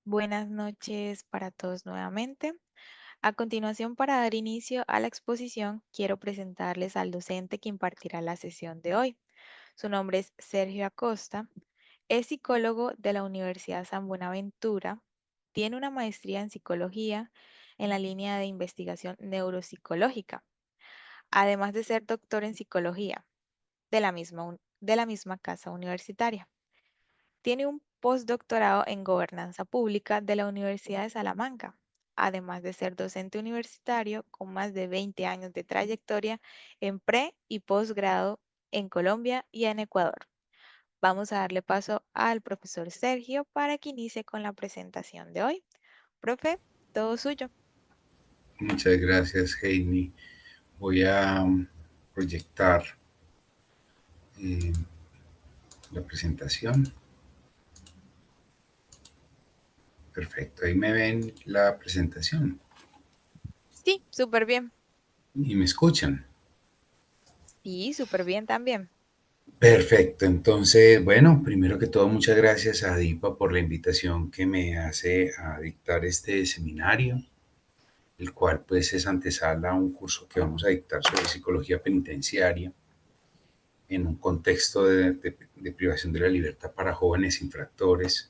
Buenas noches para todos nuevamente. A continuación, para dar inicio a la exposición, quiero presentarles al docente que impartirá la sesión de hoy. Su nombre es Sergio Acosta, es psicólogo de la Universidad San Buenaventura, tiene una maestría en psicología en la línea de investigación neuropsicológica, además de ser doctor en psicología de la misma casa universitaria. Tiene un postdoctorado en gobernanza pública de la Universidad de Salamanca, además de ser docente universitario con más de 20 años de trayectoria en y posgrado en Colombia y en Ecuador. Vamos a darle paso al profesor Sergio para que inicie con la presentación de hoy. Profe, todo suyo. Muchas gracias, Heini. Voy a proyectar eh, la presentación. Perfecto, ahí me ven la presentación Sí, súper bien. y me escuchan. Sí, súper bien también. Perfecto, entonces, bueno, primero que todo, muchas gracias a DIPA por la invitación que me hace a dictar este seminario, el cual pues es antesala a un curso que vamos a dictar sobre psicología penitenciaria en un contexto de privación de la libertad para jóvenes infractores.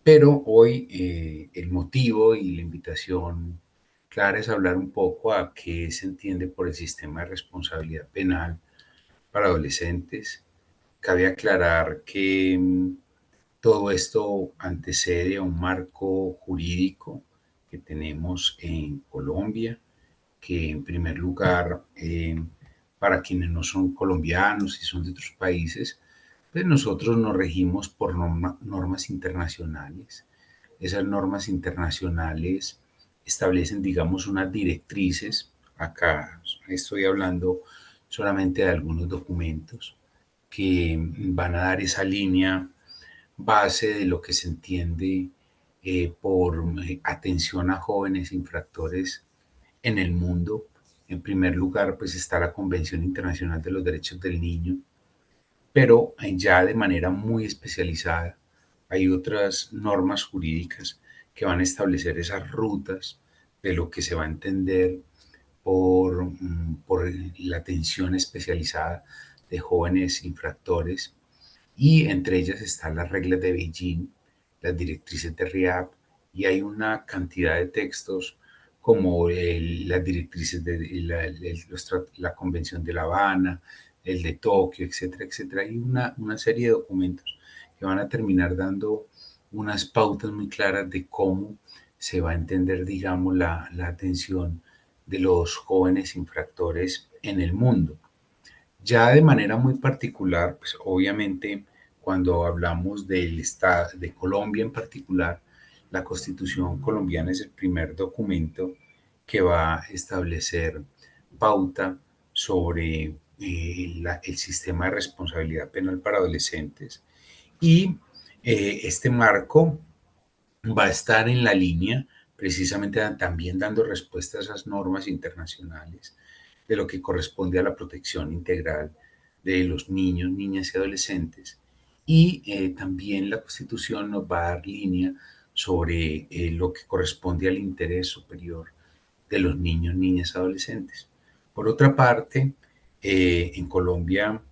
Pero hoy el motivo y la invitación clara es hablar un poco a qué se entiende por el sistema de responsabilidad penal para adolescentes. Cabe aclarar que todo esto antecede a un marco jurídico que tenemos en Colombia, que en primer lugar, para quienes no son colombianos y son de otros países, pues nosotros nos regimos por normas internacionales. Esas normas internacionales establecen, digamos, unas directrices. Acá estoy hablando solamente de algunos documentos que van a dar esa línea base de lo que se entiende por atención a jóvenes infractores en el mundo. En primer lugar, pues está la Convención Internacional de los Derechos del Niño, pero ya de manera muy especializada hay otras normas jurídicas que van a establecer esas rutas de lo que se va a entender por la atención especializada de jóvenes infractores, y entre ellas están las reglas de Beijing, las directrices de RIAP, y hay una cantidad de textos como las directrices de la Convención de La Habana, el de Tokio, etcétera, etcétera. Hay una serie de documentos que van a terminar dando unas pautas muy claras de cómo se va a entender, digamos, la atención de los jóvenes infractores en el mundo. Ya de manera muy particular, pues obviamente cuando hablamos del estado de Colombia en particular, la Constitución colombiana es el primer documento que va a establecer pauta sobre el sistema de responsabilidad penal para adolescentes, y este marco va a estar en la línea precisamente también dando respuesta a esas normas internacionales de lo que corresponde a la protección integral de los niños, niñas y adolescentes. Y también la Constitución nos va a dar línea sobre lo que corresponde al interés superior de los niños, niñas y adolescentes. Por otra parte, en Colombia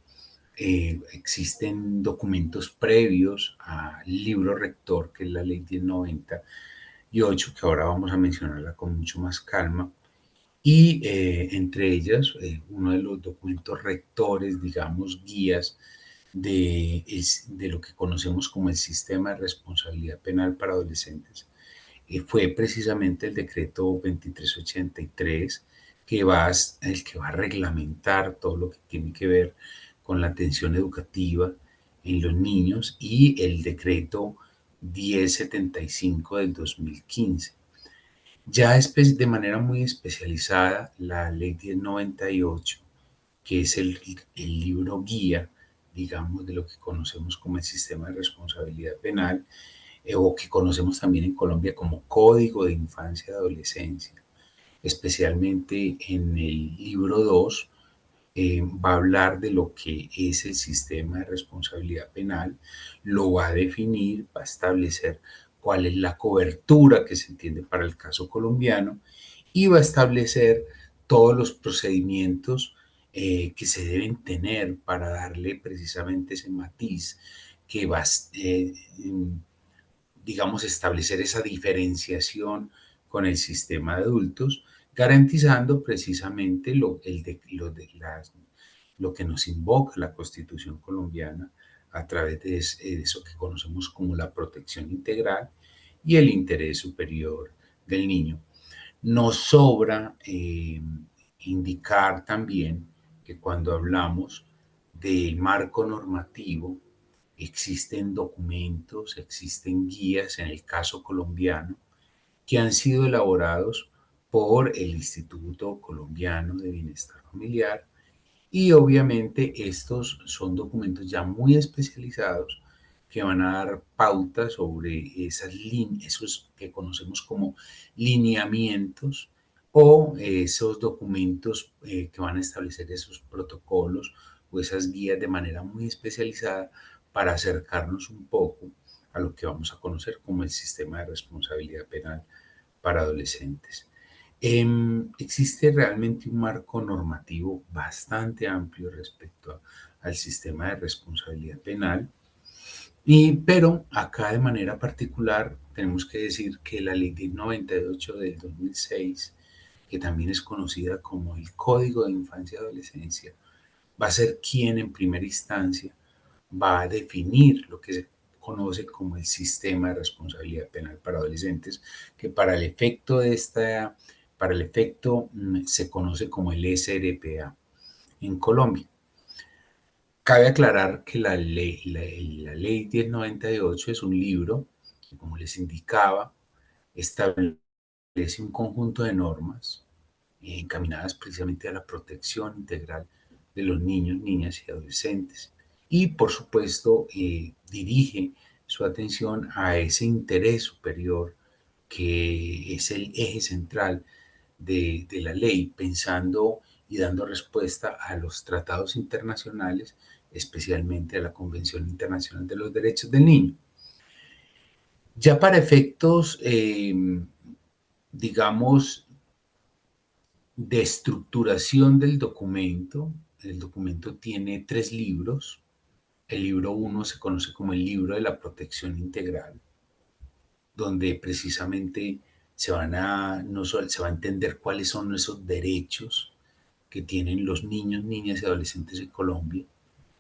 existen documentos previos al libro rector, que es la ley 1098, que ahora vamos a mencionarla con mucho más calma, y entre ellas, uno de los documentos rectores, digamos, guías de lo que conocemos como el sistema de responsabilidad penal para adolescentes, fue precisamente el decreto 2383, el que va a reglamentar todo lo que tiene que ver con la atención educativa en los niños, y el decreto 1075 del 2015. Ya de manera muy especializada, la ley 1098, que es el libro guía, digamos, de lo que conocemos como el sistema de responsabilidad penal, o que conocemos también en Colombia como Código de Infancia y Adolescencia. Especialmente en el libro 2 va a hablar de lo que es el sistema de responsabilidad penal, lo va a definir, va a establecer cuál es la cobertura que se entiende para el caso colombiano y va a establecer todos los procedimientos que se deben tener para darle precisamente ese matiz que va a, digamos, establecer esa diferenciación con el sistema de adultos, garantizando precisamente lo que nos invoca la Constitución colombiana a través de eso que conocemos como la protección integral y el interés superior del niño. Nos sobra indicar también que cuando hablamos del marco normativo, existen documentos, existen guías en el caso colombiano que han sido elaborados por el Instituto Colombiano de Bienestar Familiar y obviamente estos son documentos ya muy especializados que van a dar pautas sobre esos que conocemos como lineamientos o esos documentos que van a establecer esos protocolos o esas guías de manera muy especializada para acercarnos un poco a lo que vamos a conocer como el sistema de responsabilidad penal para adolescentes. Existe realmente un marco normativo bastante amplio respecto al sistema de responsabilidad penal, pero acá de manera particular tenemos que decir que la ley de 98 del 2006, que también es conocida como el Código de Infancia y Adolescencia, va a ser quien en primera instancia va a definir lo que se conoce como el sistema de responsabilidad penal para adolescentes, que para el efecto se conoce como el SRPA en Colombia. Cabe aclarar que la ley 1098 es un libro que, como les indicaba, establece un conjunto de normas encaminadas precisamente a la protección integral de los niños, niñas y adolescentes. Y, por supuesto, dirige su atención a ese interés superior que es el eje central de la ley, pensando y dando respuesta a los tratados internacionales, especialmente a la Convención Internacional de los Derechos del Niño. Ya para efectos, digamos, de estructuración del documento, el documento tiene 3 libros. El libro 1 se conoce como el libro de la protección integral, donde precisamente no solo, se va a entender cuáles son esos derechos que tienen los niños, niñas y adolescentes en Colombia,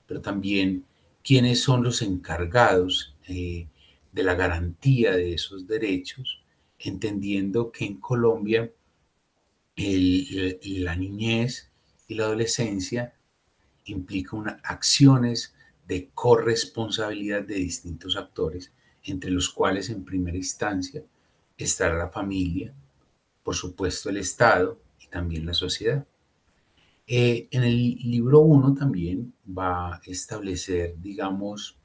pero también quiénes son los encargados de la garantía de esos derechos, entendiendo que en Colombia la niñez y la adolescencia implica acciones de corresponsabilidad de distintos actores, entre los cuales en primera instancia estará la familia, por supuesto el Estado y también la sociedad. En el libro 1 también va a establecer, digamos,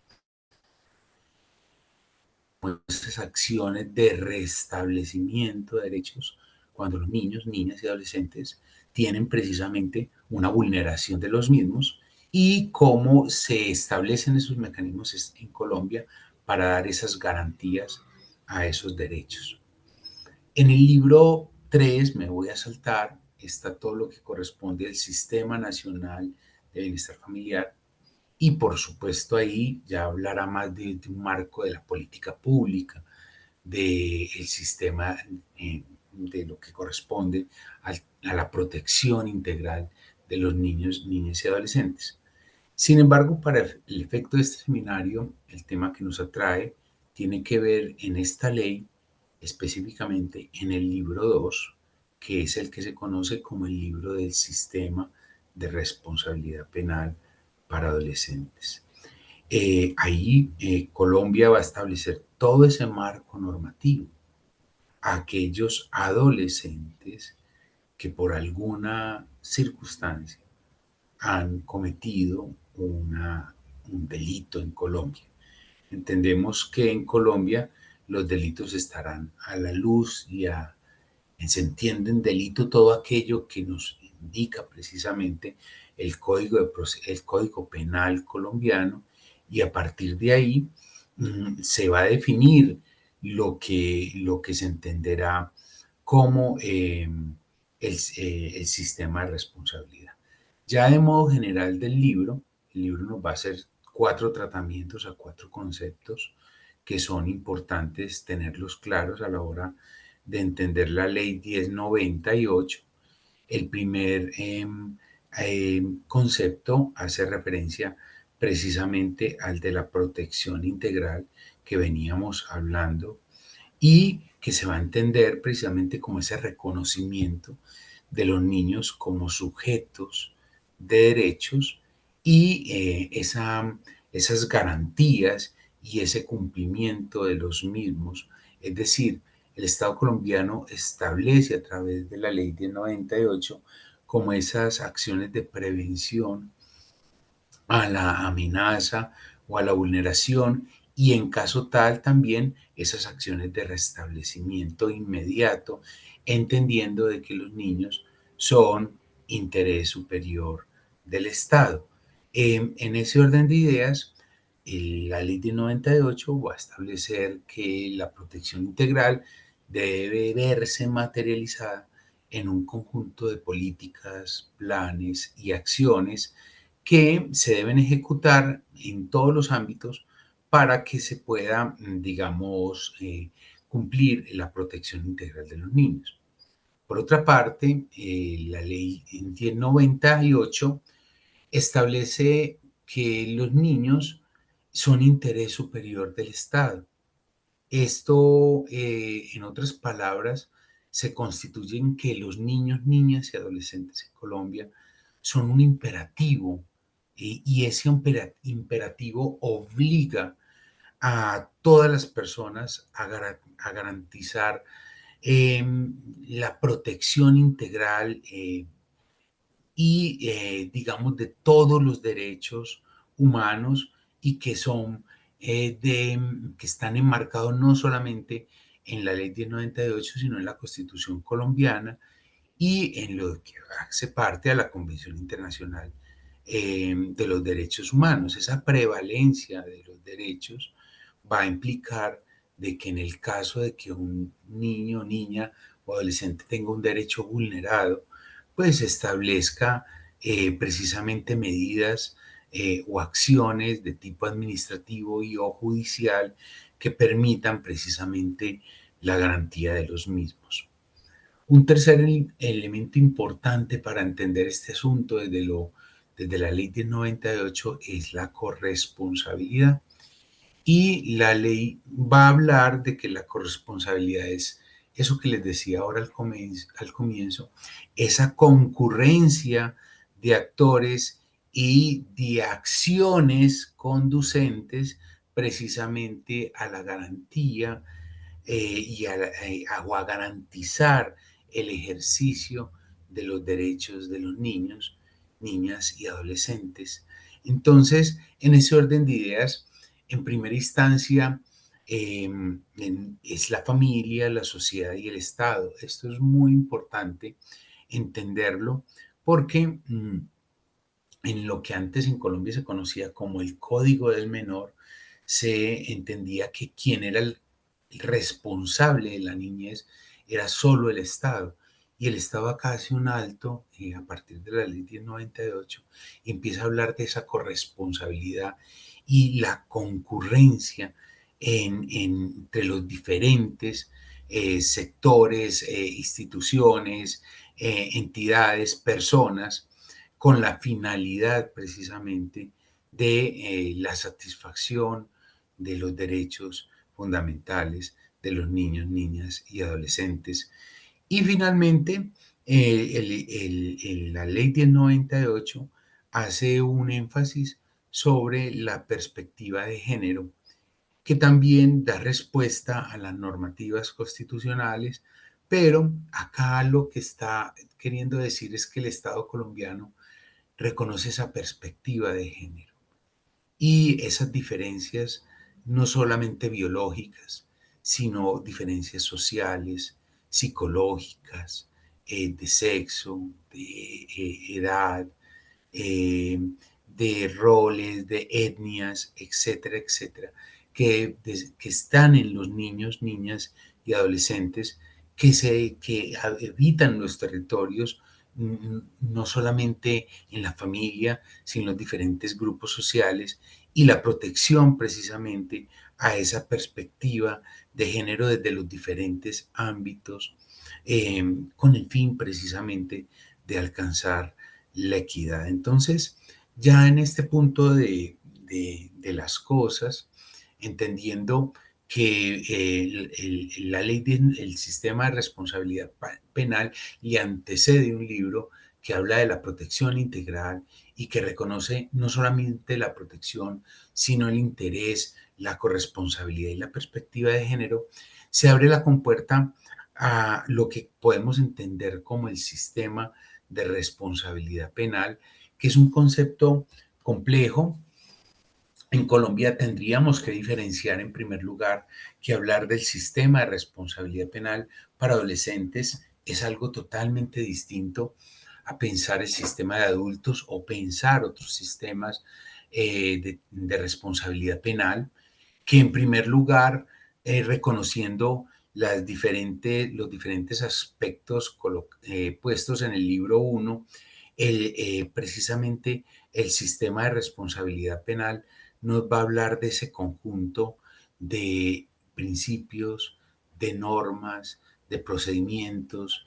esas acciones de restablecimiento de derechos cuando los niños, niñas y adolescentes tienen precisamente una vulneración de los mismos y cómo se establecen esos mecanismos en Colombia para dar esas garantías a esos derechos. En el libro 3 me voy a saltar, está todo lo que corresponde al Sistema Nacional de Bienestar Familiar y por supuesto ahí ya hablará más de un marco de la política pública, del sistema, de lo que corresponde a la protección integral de los niños, niñas y adolescentes. Sin embargo, para el efecto de este seminario, el tema que nos atrae tiene que ver en esta ley, específicamente en el libro 2, que es el que se conoce como el libro del sistema de responsabilidad penal para adolescentes. Ahí Colombia va a establecer todo ese marco normativo a aquellos adolescentes que por alguna circunstancia han cometido un delito en Colombia. Entendemos que en Colombia los delitos estarán a la luz se entiende en delito todo aquello que nos indica precisamente el Código Penal colombiano y a partir de ahí se va a definir lo que se entenderá como el sistema de responsabilidad. Ya de modo general del libro, el libro nos va a hacer 4 tratamientos a 4 conceptos que son importantes tenerlos claros a la hora de entender la ley 1098. El primer concepto hace referencia precisamente al de la protección integral que veníamos hablando y que se va a entender precisamente como ese reconocimiento de los niños como sujetos de derechos y esas garantías y ese cumplimiento de los mismos. Es decir, el Estado colombiano establece a través de la ley de 98 como esas acciones de prevención a la amenaza o a la vulneración y en caso tal también esas acciones de restablecimiento inmediato, entendiendo de que los niños son interés superior del Estado. En ese orden de ideas, la ley de 98 va a establecer que la protección integral debe verse materializada en un conjunto de políticas, planes y acciones que se deben ejecutar en todos los ámbitos para que se pueda, digamos, cumplir la protección integral de los niños. Por otra parte, la ley 1098 establece que los niños son interés superior del Estado. Esto, en otras palabras, se constituye en que los niños, niñas y adolescentes en Colombia son un imperativo y ese imperativo obliga a todas las personas a garantizar eh, la protección integral y, digamos, de todos los derechos humanos y que son, que están enmarcados no solamente en la ley 1098, sino en la Constitución colombiana y en lo que hace parte a la Convención Internacional de los Derechos Humanos. Esa prevalencia de los derechos va a implicar de que en el caso de que un niño, niña o adolescente tenga un derecho vulnerado, pues establezca precisamente medidas o acciones de tipo administrativo y o judicial que permitan precisamente la garantía de los mismos. Un tercer elemento importante para entender este asunto desde la ley del 98 es la corresponsabilidad. Y la ley va a hablar de que la corresponsabilidad es eso que les decía ahora al comienzo, esa concurrencia de actores y de acciones conducentes precisamente a la garantía o a garantizar el ejercicio de los derechos de los niños, niñas y adolescentes. Entonces, en ese orden de ideas, en primera instancia, es la familia, la sociedad y el Estado. Esto es muy importante entenderlo porque en lo que antes en Colombia se conocía como el Código del Menor, se entendía que quien era el responsable de la niñez era solo el Estado. Y el Estado acá hace un alto a partir de la ley 1098 y empieza a hablar de esa corresponsabilidad y la concurrencia entre los diferentes sectores, instituciones, entidades, personas con la finalidad precisamente de la satisfacción de los derechos fundamentales de los niños, niñas y adolescentes. Y finalmente, la ley 1098 hace un énfasis sobre la perspectiva de género, que también da respuesta a las normativas constitucionales, pero acá lo que está queriendo decir es que el Estado colombiano reconoce esa perspectiva de género y esas diferencias no solamente biológicas, sino diferencias sociales, psicológicas, de sexo, de edad, eh, de roles, de etnias, etcétera, etcétera, que están en los niños, niñas y adolescentes que habitan los territorios, no solamente en la familia, sino en los diferentes grupos sociales, y la protección precisamente a esa perspectiva de género desde los diferentes ámbitos, con el fin precisamente de alcanzar la equidad. Entonces, ya en este punto de las cosas, entendiendo que la ley del sistema de responsabilidad penal le antecede un libro que habla de la protección integral y que reconoce no solamente la protección, sino el interés, la corresponsabilidad y la perspectiva de género, se abre la compuerta a lo que podemos entender como el sistema de responsabilidad penal, que es un concepto complejo. En Colombia tendríamos que diferenciar en primer lugar que hablar del sistema de responsabilidad penal para adolescentes es algo totalmente distinto a pensar el sistema de adultos o pensar otros sistemas de responsabilidad penal, que en primer lugar, reconociendo los diferentes aspectos puestos en el libro 1, precisamente el sistema de responsabilidad penal nos va a hablar de ese conjunto de principios, de normas, de procedimientos,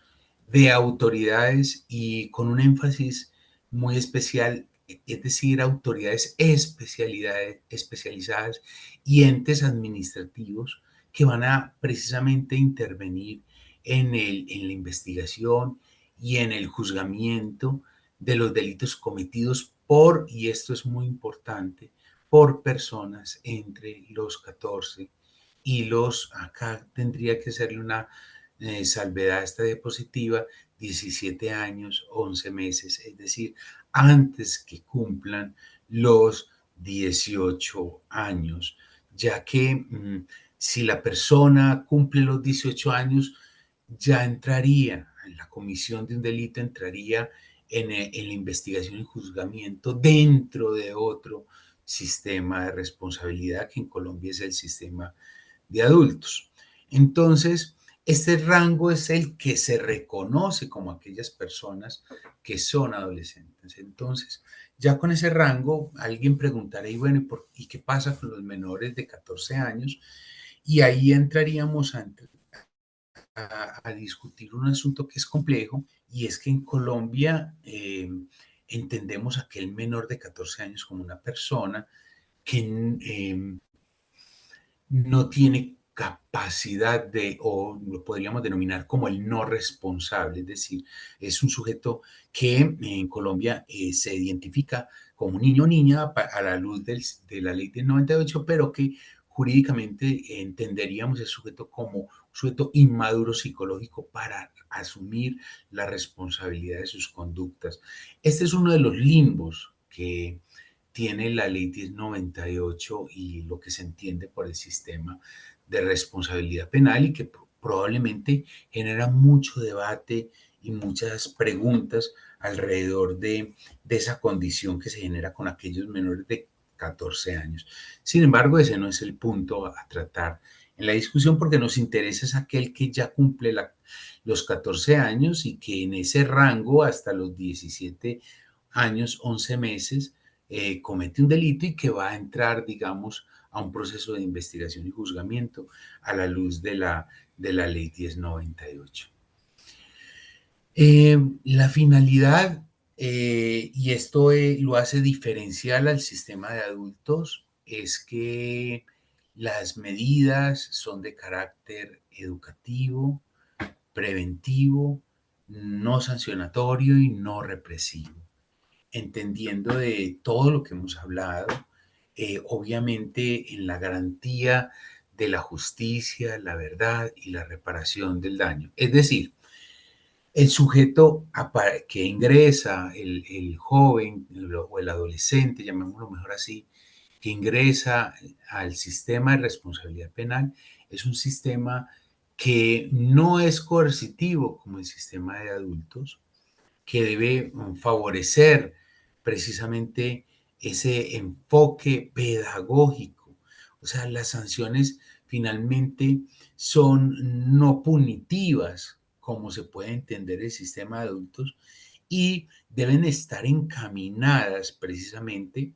de autoridades y con un énfasis muy especial, es decir, autoridades especializadas y entes administrativos que van a precisamente intervenir en la investigación y en el juzgamiento de los delitos cometidos por, y esto es muy importante, por personas entre los 14 y acá tendría que serle una salvedad a esta diapositiva, 17 años, 11 meses, es decir, antes que cumplan los 18 años, ya que si la persona cumple los 18 años, ya entraría en la comisión de un delito, entraría en la investigación y juzgamiento dentro de otro sistema de responsabilidad que en Colombia es el sistema de adultos. Entonces, este rango es el que se reconoce como aquellas personas que son adolescentes. Entonces, ya con ese rango, alguien preguntará, y bueno, ¿y qué pasa con los menores de 14 años? Y ahí entraríamos a discutir un asunto que es complejo, y es que en Colombia entendemos a aquel menor de 14 años como una persona que no tiene capacidad de, o lo podríamos denominar como el no responsable, es decir, es un sujeto que en Colombia se identifica como niño o niña a la luz de la ley del 98, pero que jurídicamente entenderíamos el sujeto como un sujeto inmaduro psicológico para asumir la responsabilidad de sus conductas. Este es uno de los limbos que tiene la ley 1098 y lo que se entiende por el sistema de responsabilidad penal, y que probablemente genera mucho debate y muchas preguntas alrededor de esa condición que se genera con aquellos menores de 14 años. Sin embargo, ese no es el punto a tratar en la discusión, porque nos interesa es aquel que ya cumple los 14 años y que en ese rango hasta los 17 años, 11 meses, comete un delito y que va a entrar, digamos, a un proceso de investigación y juzgamiento a la luz de la ley 1098. La finalidad, y esto lo hace diferencial al sistema de adultos, es que las medidas son de carácter educativo, preventivo, no sancionatorio y no represivo, entendiendo de todo lo que hemos hablado, obviamente en la garantía de la justicia, la verdad y la reparación del daño. Es decir, el sujeto que ingresa, el joven o el adolescente, llamémoslo mejor así, que ingresa al sistema de responsabilidad penal, es un sistema que no es coercitivo como el sistema de adultos, que debe favorecer precisamente ese enfoque pedagógico. O sea, las sanciones finalmente son no punitivas, como se puede entender el sistema de adultos, y deben estar encaminadas precisamente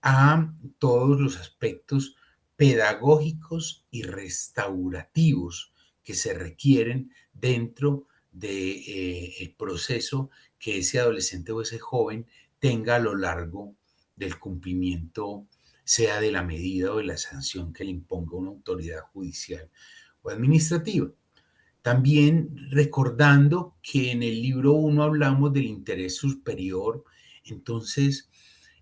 a todos los aspectos pedagógicos y restaurativos que se requieren dentro del proceso que ese adolescente o ese joven tenga a lo largo del cumplimiento, sea de la medida o de la sanción que le imponga una autoridad judicial o administrativa. También recordando que en el libro 1 hablamos del interés superior, entonces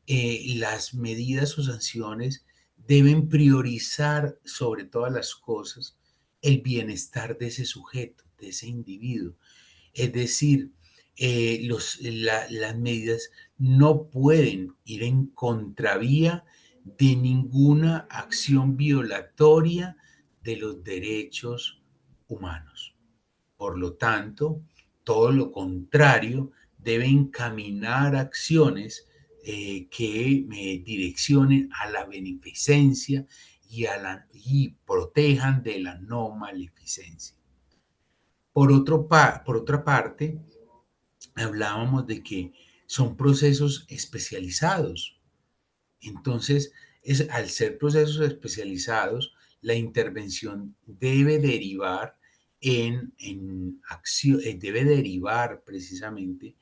las medidas o sanciones deben priorizar sobre todas las cosas el bienestar de ese sujeto, de ese individuo. Es decir, las medidas no pueden ir en contravía de ninguna acción violatoria de los derechos humanos. Por lo tanto, todo lo contrario, debe encaminar acciones que direccionen a la beneficencia y protejan de la no maleficencia. Por otra parte, hablábamos de que son procesos especializados. Entonces, al ser procesos especializados, la intervención debe derivar en acción, debe derivar precisamente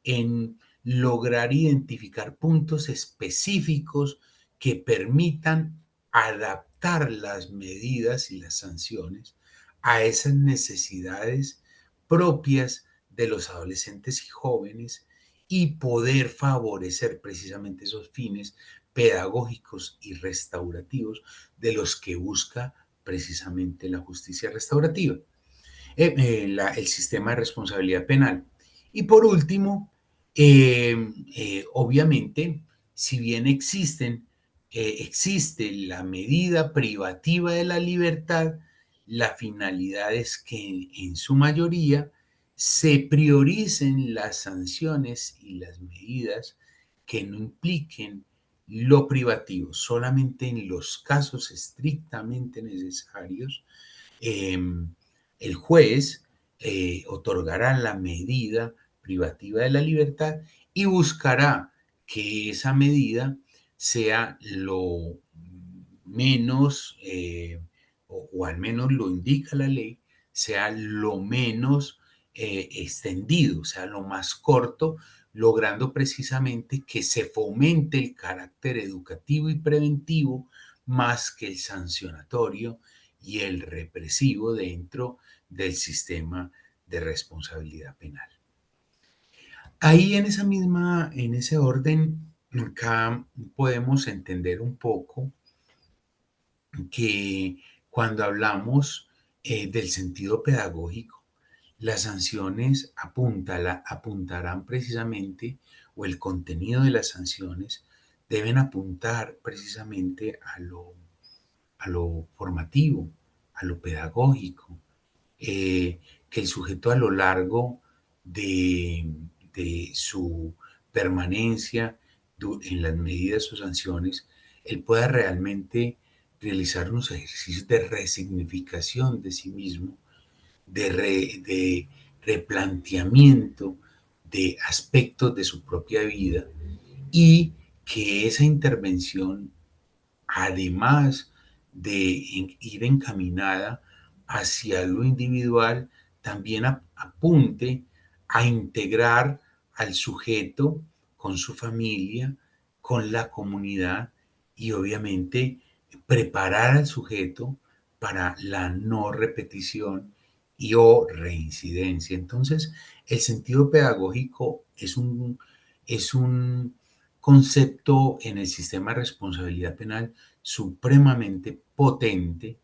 en lograr identificar puntos específicos que permitan adaptar las medidas y las sanciones a esas necesidades propias de los adolescentes y jóvenes y poder favorecer precisamente esos fines pedagógicos y restaurativos de los que busca precisamente la justicia restaurativa, el sistema de responsabilidad penal. Y por último, obviamente, si bien existe la medida privativa de la libertad, la finalidad es que en su mayoría se prioricen las sanciones y las medidas que no impliquen lo privativo, solamente en los casos estrictamente necesarios. eh, el juez otorgará la medida privativa de la libertad y buscará que esa medida sea lo menos, o al menos lo indica la ley, sea lo menos extendido, sea lo más corto, logrando precisamente que se fomente el carácter educativo y preventivo más que el sancionatorio y el represivo dentro del sistema de responsabilidad penal. Ahí en ese orden, acá podemos entender un poco que cuando hablamos del sentido pedagógico, las sanciones apuntarán precisamente, o el contenido de las sanciones deben apuntar precisamente a lo formativo, a lo pedagógico, que el sujeto a lo largo de, de su permanencia en las medidas o sanciones, él pueda realmente realizar unos ejercicios de resignificación de sí mismo, de replanteamiento de aspectos de su propia vida y que esa intervención, además de ir encaminada hacia lo individual, también apunte a integrar al sujeto con su familia, con la comunidad y obviamente preparar al sujeto para la no repetición y o reincidencia. Entonces, el sentido pedagógico es un concepto en el sistema de responsabilidad penal supremamente potente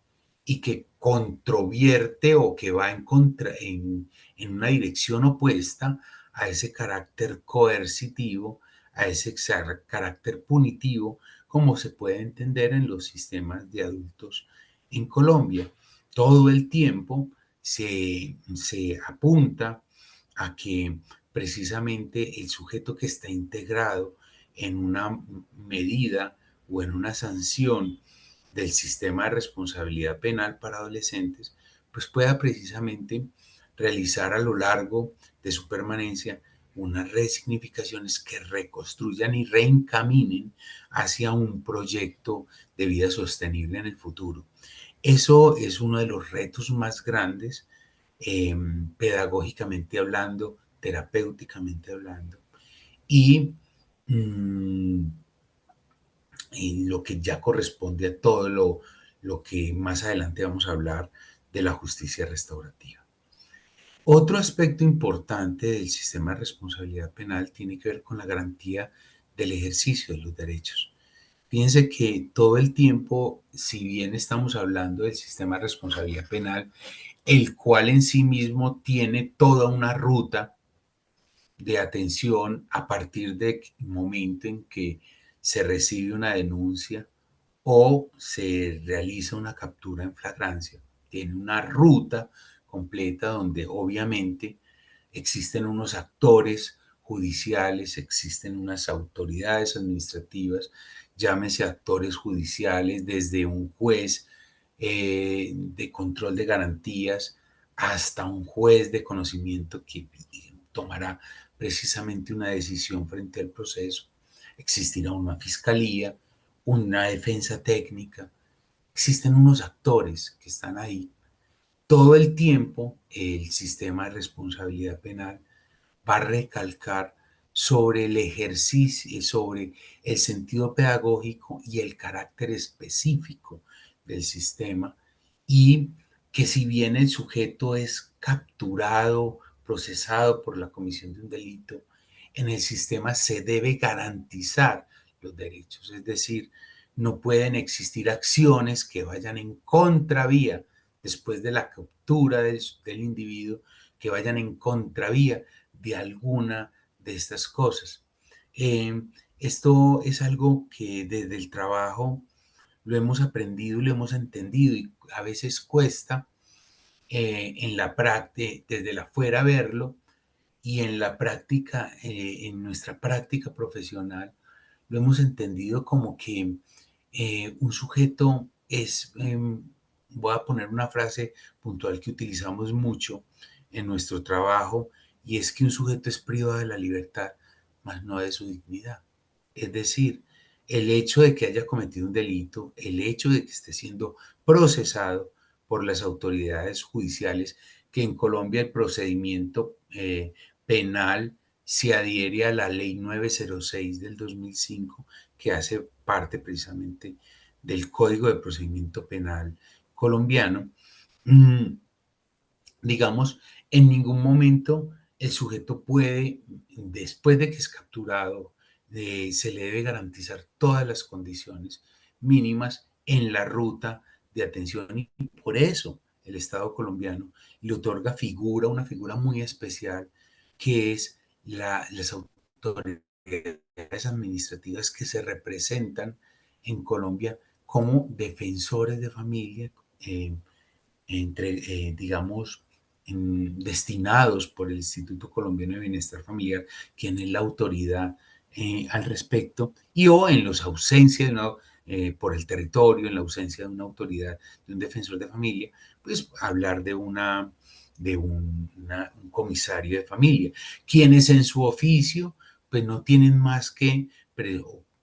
y que controvierte o que va en una dirección opuesta a ese carácter coercitivo, a ese carácter punitivo, como se puede entender en los sistemas de adultos en Colombia. Todo el tiempo se apunta a que precisamente el sujeto que está integrado en una medida o en una sanción del sistema de responsabilidad penal para adolescentes, pues pueda precisamente realizar a lo largo de su permanencia unas resignificaciones que reconstruyan y reencaminen hacia un proyecto de vida sostenible en el futuro. Eso es uno de los retos más grandes, pedagógicamente hablando, terapéuticamente hablando, y, mm, y lo que ya corresponde a todo lo que más adelante vamos a hablar de la justicia restaurativa. Otro aspecto importante del sistema de responsabilidad penal tiene que ver con la garantía del ejercicio de los derechos. Fíjense que todo el tiempo, si bien estamos hablando del sistema de responsabilidad penal, el cual en sí mismo tiene toda una ruta de atención a partir del momento en que se recibe una denuncia o se realiza una captura en flagrancia. Tiene una ruta completa donde obviamente existen unos actores judiciales, existen unas autoridades administrativas, llámese actores judiciales desde un juez de control de garantías hasta un juez de conocimiento que tomará precisamente una decisión frente al proceso. Existirá una fiscalía, una defensa técnica. Existen unos actores que están ahí. Todo el tiempo el sistema de responsabilidad penal va a recalcar sobre el ejercicio, sobre el sentido pedagógico y el carácter específico del sistema, y que si bien el sujeto es capturado, procesado por la comisión de un delito, en el sistema se debe garantizar los derechos, es decir, no pueden existir acciones que vayan en contravía después de la captura del individuo, que vayan en contravía de alguna de estas cosas. Esto es algo que desde el trabajo lo hemos aprendido y lo hemos entendido, y a veces cuesta en la práctica, desde la afuera verlo, y en la práctica, en nuestra práctica profesional, lo hemos entendido como que un sujeto es, voy a poner una frase puntual que utilizamos mucho en nuestro trabajo, y es que un sujeto es privado de la libertad, mas no de su dignidad. Es decir, el hecho de que haya cometido un delito, el hecho de que esté siendo procesado por las autoridades judiciales, que en Colombia el procedimiento penal se adhiere a la ley 906 del 2005, que hace parte precisamente del Código de Procedimiento Penal colombiano. mm, digamos, en ningún momento el sujeto puede, después de que es capturado, se le debe garantizar todas las condiciones mínimas en la ruta de atención, y por eso el Estado colombiano le otorga una figura muy especial, que es las autoridades administrativas que se representan en Colombia como defensores de familia, eh, digamos, destinados por el Instituto Colombiano de Bienestar Familiar, quien es la autoridad al respecto, y o en los ausencias, ¿no? Por el territorio, en la ausencia de una autoridad, de un defensor de familia, pues hablar de un comisario de familia, quienes en su oficio pues no tienen más que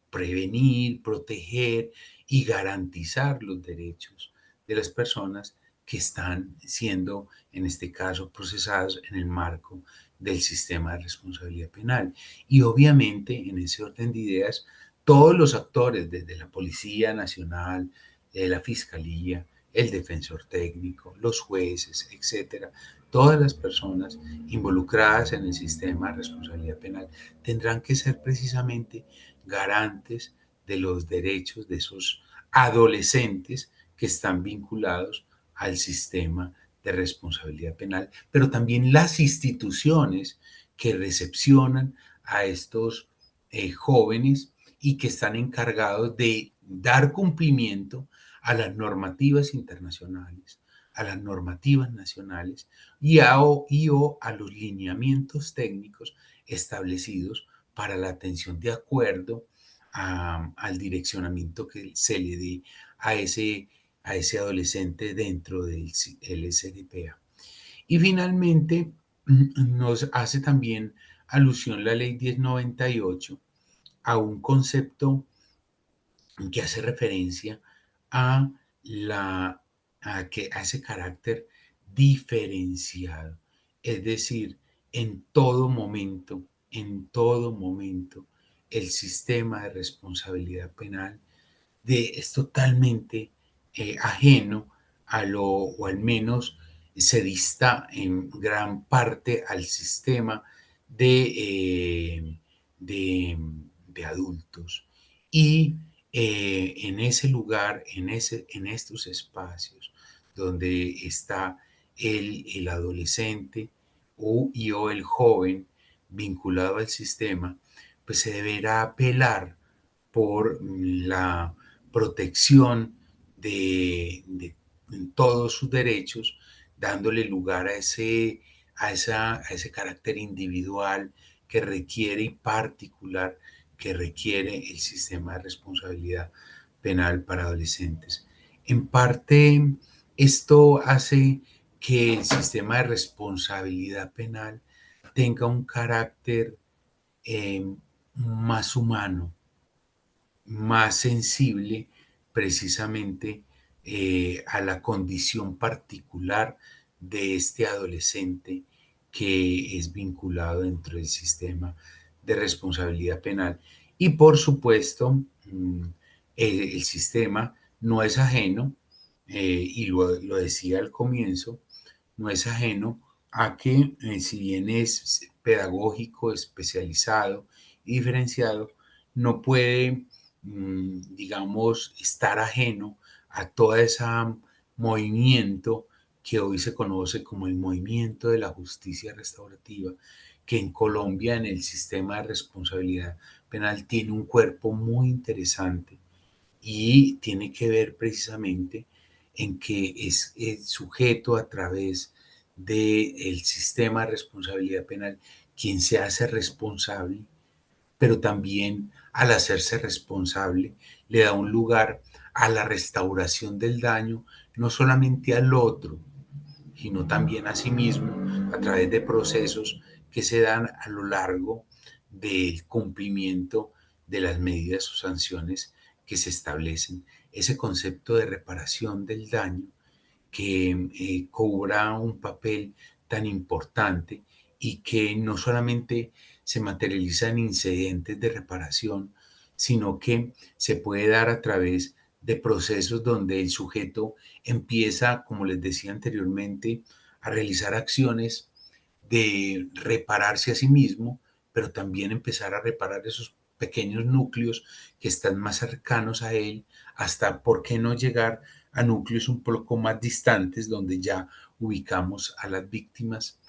prevenir, proteger y garantizar los derechos de las personas que están siendo, en este caso, procesados en el marco del sistema de responsabilidad penal. Y obviamente, en ese orden de ideas, todos los actores, desde la Policía Nacional, la Fiscalía, el defensor técnico, los jueces, etcétera, todas las personas involucradas en el sistema de responsabilidad penal tendrán que ser precisamente garantes de los derechos de esos adolescentes que están vinculados al sistema de responsabilidad penal, pero también las instituciones que recepcionan a estos jóvenes y que están encargados de dar cumplimiento a las normativas internacionales, a las normativas nacionales, y o a los lineamientos técnicos establecidos para la atención de acuerdo al direccionamiento que se le dé a ese, a ese adolescente dentro del LSDPA. Y finalmente nos hace también alusión la ley 1098 a un concepto que hace referencia a, la, a ese carácter diferenciado. Es decir, en todo momento, el sistema de responsabilidad penal es totalmente ajeno a lo, o al menos se dista en gran parte al sistema de, de, de adultos. Y en ese lugar, en estos espacios donde está el adolescente o el joven vinculado al sistema, pues se deberá apelar por la protección de todos sus derechos, dándole lugar a ese carácter individual que requiere y particular que requiere el sistema de responsabilidad penal para adolescentes. En parte, esto hace que el sistema de responsabilidad penal tenga un carácter eh, más humano, más sensible precisamente a la condición particular de este adolescente que es vinculado dentro del sistema de responsabilidad penal. Y por supuesto, el sistema no es ajeno, y lo decía al comienzo, no es ajeno a que, si bien es pedagógico, especializado y diferenciado, no puede, digamos, estar ajeno a todo ese movimiento que hoy se conoce como el movimiento de la justicia restaurativa, que en Colombia en el sistema de responsabilidad penal tiene un cuerpo muy interesante y tiene que ver precisamente en que es el sujeto a través del sistema de responsabilidad penal quien se hace responsable, pero también al hacerse responsable le da un lugar a la restauración del daño, no solamente al otro, sino también a sí mismo a través de procesos que se dan a lo largo del cumplimiento de las medidas o sanciones que se establecen. Ese concepto de reparación del daño que cobra un papel tan importante y que no solamente se materializa en incidentes de reparación, sino que se puede dar a través de procesos donde el sujeto empieza, como les decía anteriormente, a realizar acciones de repararse a sí mismo, pero también empezar a reparar esos pequeños núcleos que están más cercanos a él, hasta por qué no llegar a núcleos un poco más distantes donde ya ubicamos a las víctimas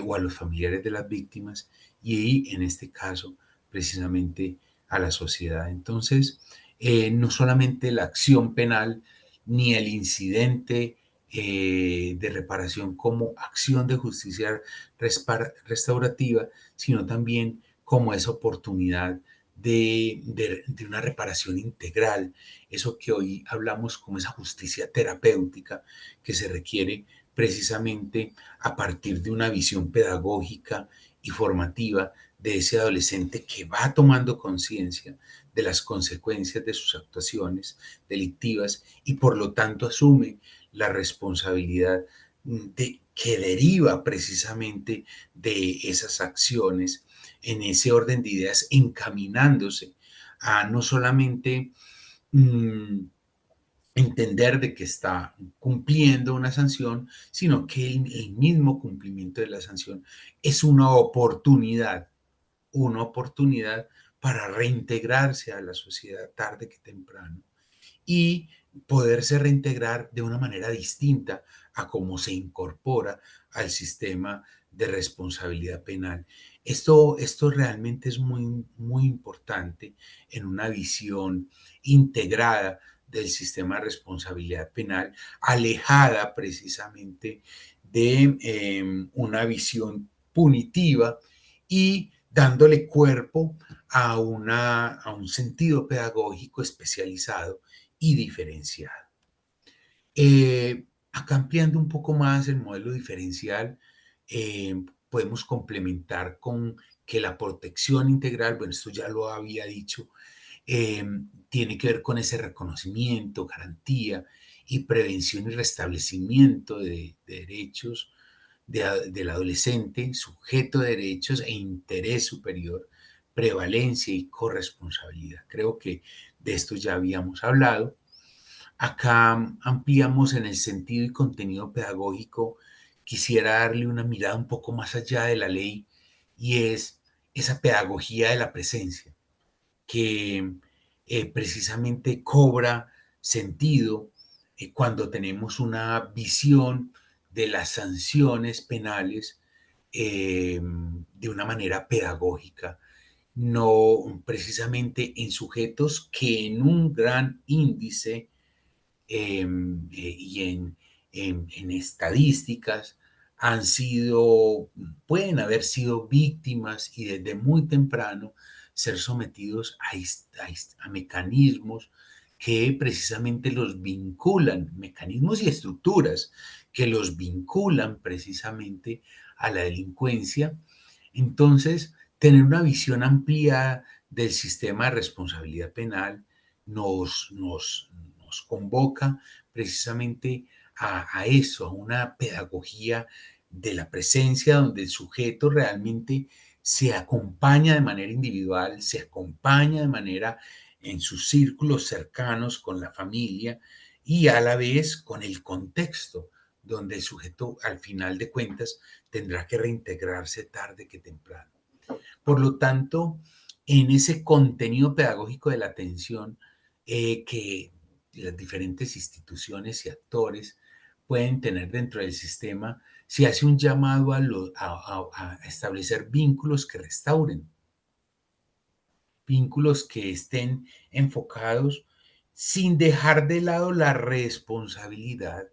o a los familiares de las víctimas y en este caso precisamente a la sociedad. Entonces, no solamente la acción penal ni el incidente de reparación como acción de justicia restaurativa, sino también como esa oportunidad de una reparación integral, eso que hoy hablamos como esa justicia terapéutica que se requiere precisamente a partir de una visión pedagógica y formativa de ese adolescente que va tomando conciencia de las consecuencias de sus actuaciones delictivas y por lo tanto asume la responsabilidad que deriva precisamente de esas acciones en ese orden de ideas, encaminándose a no solamente mmm, entender de que está cumpliendo una sanción, sino que el mismo cumplimiento de la sanción es una oportunidad para reintegrarse a la sociedad tarde que temprano y poderse reintegrar de una manera distinta a cómo se incorpora al sistema de responsabilidad penal. Esto realmente es muy, muy importante en una visión integrada del sistema de responsabilidad penal, alejada precisamente de una visión punitiva y dándole cuerpo a un sentido pedagógico especializado y diferenciado. Acá ampliando un poco más el modelo diferencial, podemos complementar con que la protección integral, bueno, esto ya lo había dicho, eh, tiene que ver con ese reconocimiento, garantía y prevención y restablecimiento de derechos del adolescente, sujeto de derechos e interés superior, prevalencia y corresponsabilidad. Creo que de esto ya habíamos hablado. Acá ampliamos en el sentido y contenido pedagógico. Quisiera darle una mirada un poco más allá de la ley y es esa pedagogía de la presencia que precisamente cobra sentido cuando tenemos una visión de las sanciones penales de una manera pedagógica, no precisamente en sujetos que en un gran índice y en estadísticas han sido, pueden haber sido víctimas y desde muy temprano ser sometidos a mecanismos que precisamente los vinculan, mecanismos y estructuras que los vinculan precisamente a la delincuencia. Entonces, tener una visión ampliada del sistema de responsabilidad penal nos convoca precisamente a eso, a una pedagogía de la presencia donde el sujeto realmente se acompaña de manera individual, se acompaña de manera en sus círculos cercanos con la familia y a la vez con el contexto donde el sujeto al final de cuentas tendrá que reintegrarse tarde que temprano. Por lo tanto, en ese contenido pedagógico de la atención que las diferentes instituciones y actores pueden tener dentro del sistema, se hace un llamado a establecer vínculos que restauren, vínculos que estén enfocados sin dejar de lado la responsabilidad,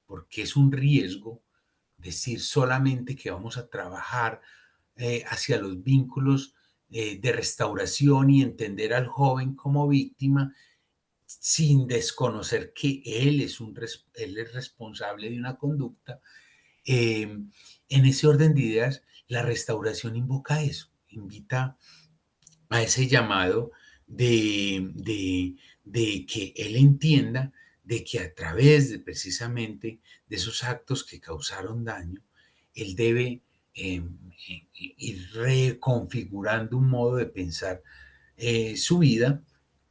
porque es un riesgo decir solamente que vamos a trabajar hacia los vínculos de restauración y entender al joven como víctima sin desconocer que él es responsable de una conducta. En ese orden de ideas, la restauración invoca eso, invita a ese llamado de que él entienda de que a través de precisamente de esos actos que causaron daño, él debe eh, ir reconfigurando un modo de pensar su vida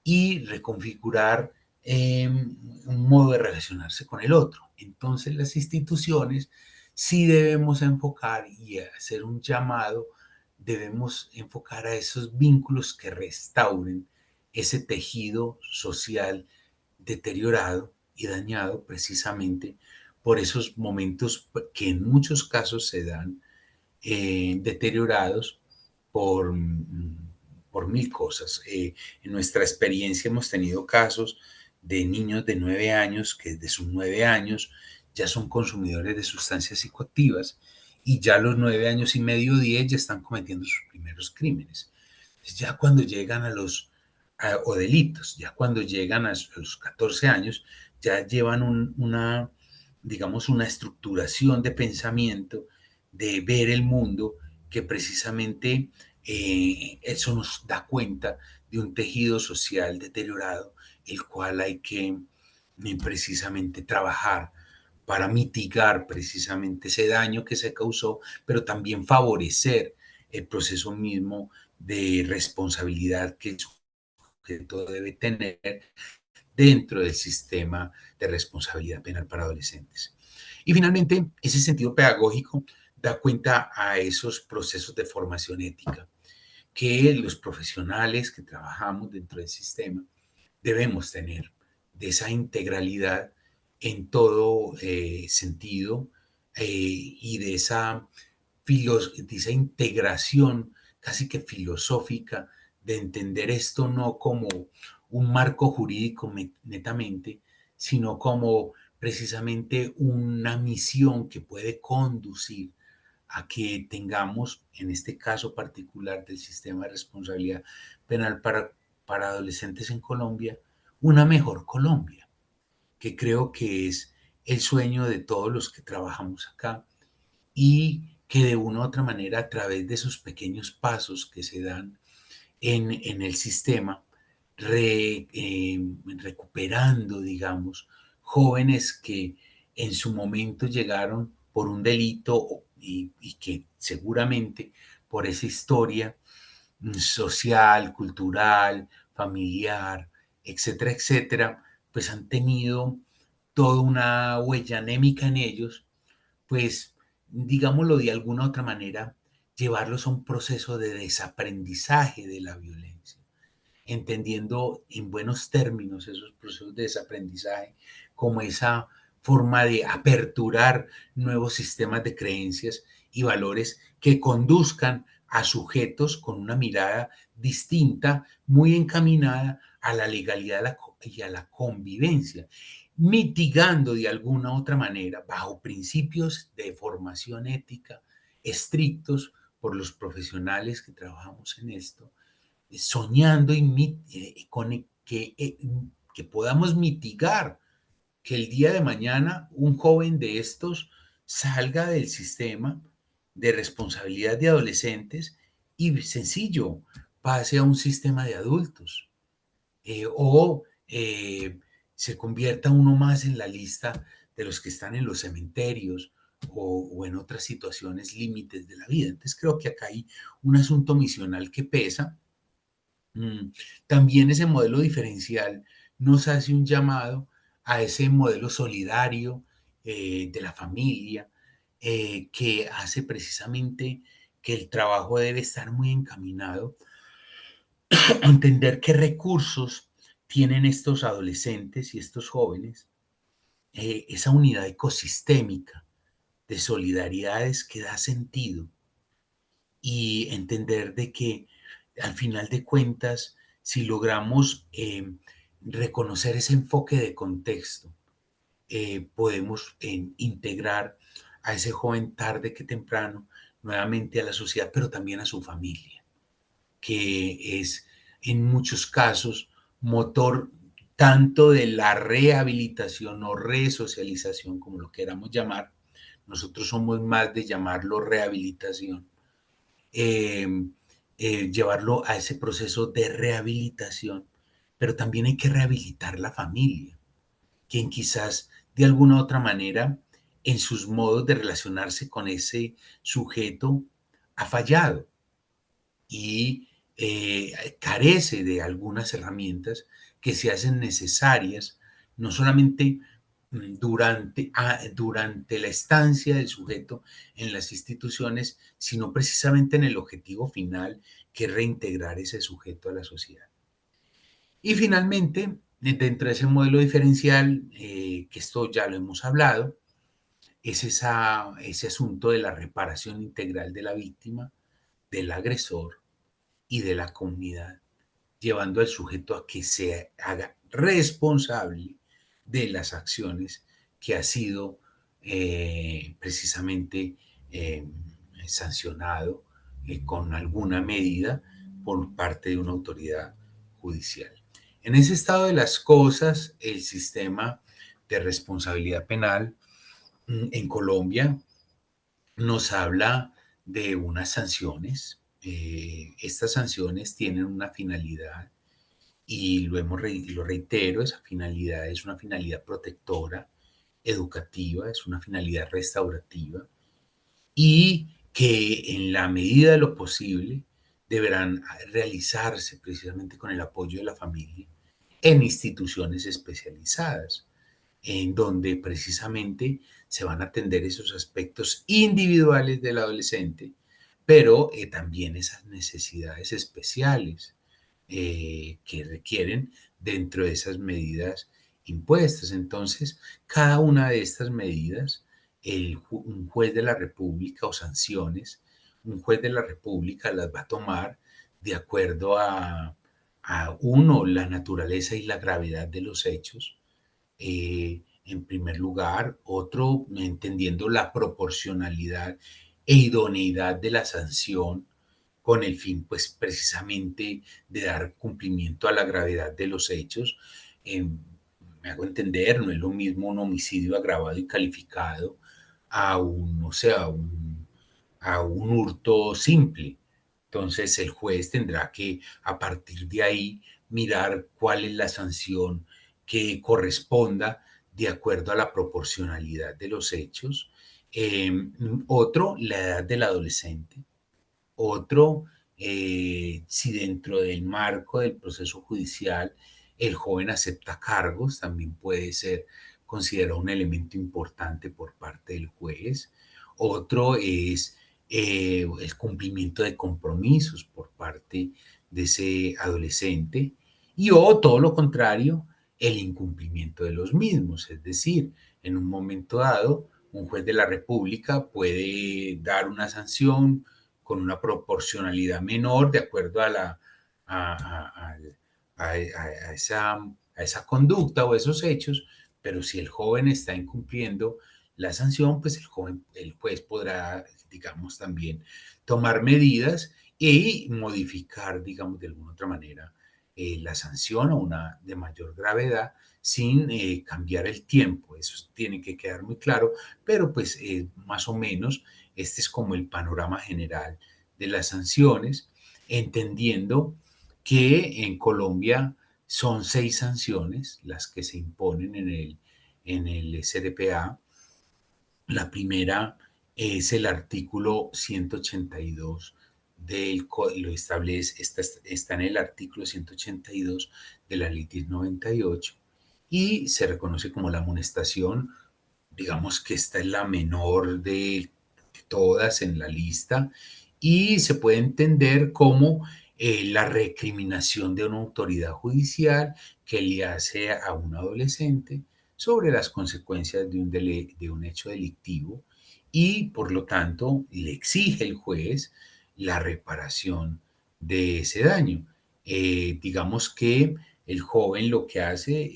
y reconfigurar un modo de relacionarse con el otro. Entonces las instituciones sí debemos enfocar y hacer un llamado, debemos enfocar a esos vínculos que restauren ese tejido social deteriorado y dañado precisamente por esos momentos que en muchos casos se dan deteriorados por, por mil cosas. En nuestra experiencia hemos tenido casos de niños de 9 años que desde sus 9 años ya son consumidores de sustancias psicoactivas y ya a los 9 años y medio, 10 ya están cometiendo sus primeros crímenes. Entonces, ya cuando llegan o delitos, ya cuando llegan a los 14 años, ya llevan digamos, una estructuración de pensamiento, de ver el mundo, que precisamente eso nos da cuenta de un tejido social deteriorado, el cual hay que precisamente trabajar para mitigar precisamente ese daño que se causó, pero también favorecer el proceso mismo de responsabilidad que el sujeto debe tener dentro del sistema de responsabilidad penal para adolescentes. Y finalmente, ese sentido pedagógico da cuenta a esos procesos de formación ética que los profesionales que trabajamos dentro del sistema debemos tener, de esa integralidad en todo sentido y de esa integración casi que filosófica de entender esto no como un marco jurídico netamente, sino como precisamente una misión que puede conducir a que tengamos, en este caso particular del sistema de responsabilidad penal para adolescentes en Colombia, una mejor Colombia, que creo que es el sueño de todos los que trabajamos acá y que de una u otra manera a través de esos pequeños pasos que se dan en el sistema, recuperando, digamos, jóvenes que en su momento llegaron por un delito y que seguramente por esa historia social, cultural, familiar, etcétera, etcétera, pues han tenido toda una huella anémica en ellos, pues digámoslo de alguna otra manera, llevarlos a un proceso de desaprendizaje de la violencia, entendiendo en buenos términos esos procesos de desaprendizaje como esa forma de aperturar nuevos sistemas de creencias y valores que conduzcan a sujetos con una mirada distinta, muy encaminada a la legalidad y a la convivencia, mitigando de alguna otra manera, bajo principios de formación ética estrictos por los profesionales que trabajamos en esto, soñando con que podamos mitigar que el día de mañana un joven de estos salga del sistema de responsabilidad de adolescentes y sencillo, pase a un sistema de adultos o se convierta uno más en la lista de los que están en los cementerios o en otras situaciones límites de la vida. Entonces creo que acá hay un asunto misional que pesa. Mm, También ese modelo diferencial nos hace un llamado a ese modelo solidario de la familia, que hace precisamente que el trabajo debe estar muy encaminado a entender qué recursos tienen estos adolescentes y estos jóvenes, esa unidad ecosistémica de solidaridades que da sentido y entender de que al final de cuentas, si logramos reconocer ese enfoque de contexto, podemos integrar a ese joven tarde que temprano nuevamente a la sociedad, pero también a su familia, que es en muchos casos motor tanto de la rehabilitación o resocialización, como lo queramos llamar. Nosotros somos más de llamarlo rehabilitación, eh, llevarlo a ese proceso de rehabilitación, pero también hay que rehabilitar la familia, quien quizás de alguna u otra manera en sus modos de relacionarse con ese sujeto ha fallado y carece de algunas herramientas que se hacen necesarias, no solamente durante la estancia del sujeto en las instituciones, sino precisamente en el objetivo final, que es reintegrar ese sujeto a la sociedad. Y finalmente, dentro de ese modelo diferencial, que esto ya lo hemos hablado, es ese asunto de la reparación integral de la víctima, del agresor y de la comunidad, llevando al sujeto a que se haga responsable de las acciones que ha sido precisamente eh, sancionado con alguna medida por parte de una autoridad judicial. En ese estado de las cosas, el sistema de responsabilidad penal en Colombia nos habla de unas sanciones. Estas sanciones tienen una finalidad y lo reitero, esa finalidad es una finalidad protectora, educativa, es una finalidad restaurativa y que en la medida de lo posible deberán realizarse precisamente con el apoyo de la familia en instituciones especializadas, en donde precisamente se van a atender esos aspectos individuales del adolescente, pero también esas necesidades especiales que requieren dentro de esas medidas impuestas. Entonces, cada una de estas medidas, un juez de la República o sanciones, un juez de la República las va a tomar de acuerdo a uno, la naturaleza y la gravedad de los hechos, en primer lugar, otro, entendiendo la proporcionalidad e idoneidad de la sanción con el fin, pues, precisamente de dar cumplimiento a la gravedad de los hechos, me hago entender, no es lo mismo un homicidio agravado y calificado a un, o sea, a un hurto simple. Entonces el juez tendrá que, a partir de ahí, mirar cuál es la sanción que corresponda de acuerdo a la proporcionalidad de los hechos. Eh, Otro, la edad del adolescente. Otro, si dentro del marco del proceso judicial el joven acepta cargos, también puede ser considerado un elemento importante por parte del juez. Otro es el cumplimiento de compromisos por parte de ese adolescente. Y o todo lo contrario, el incumplimiento de los mismos. Es decir, en un momento dado, un juez de la República puede dar una sanción con una proporcionalidad menor de acuerdo a, la, a esa, a esa conducta o esos hechos, pero si el joven está incumpliendo la sanción, pues el juez podrá, digamos, también tomar medidas y modificar, digamos, de alguna otra manera la sanción a una de mayor gravedad sin cambiar el tiempo. Eso tiene que quedar muy claro, pero pues más o menos este es como el panorama general de las sanciones, entendiendo que en Colombia son 6 sanciones las que se imponen en el SDPA. La primera es el artículo 182 lo establece, está en el artículo 182 de la ley 1098 y se reconoce como la amonestación, digamos que esta es la menor de todas en la lista y se puede entender como la recriminación de una autoridad judicial que le hace a un adolescente sobre las consecuencias de un hecho delictivo y por lo tanto le exige el juez la reparación de ese daño. Digamos que el joven lo que hace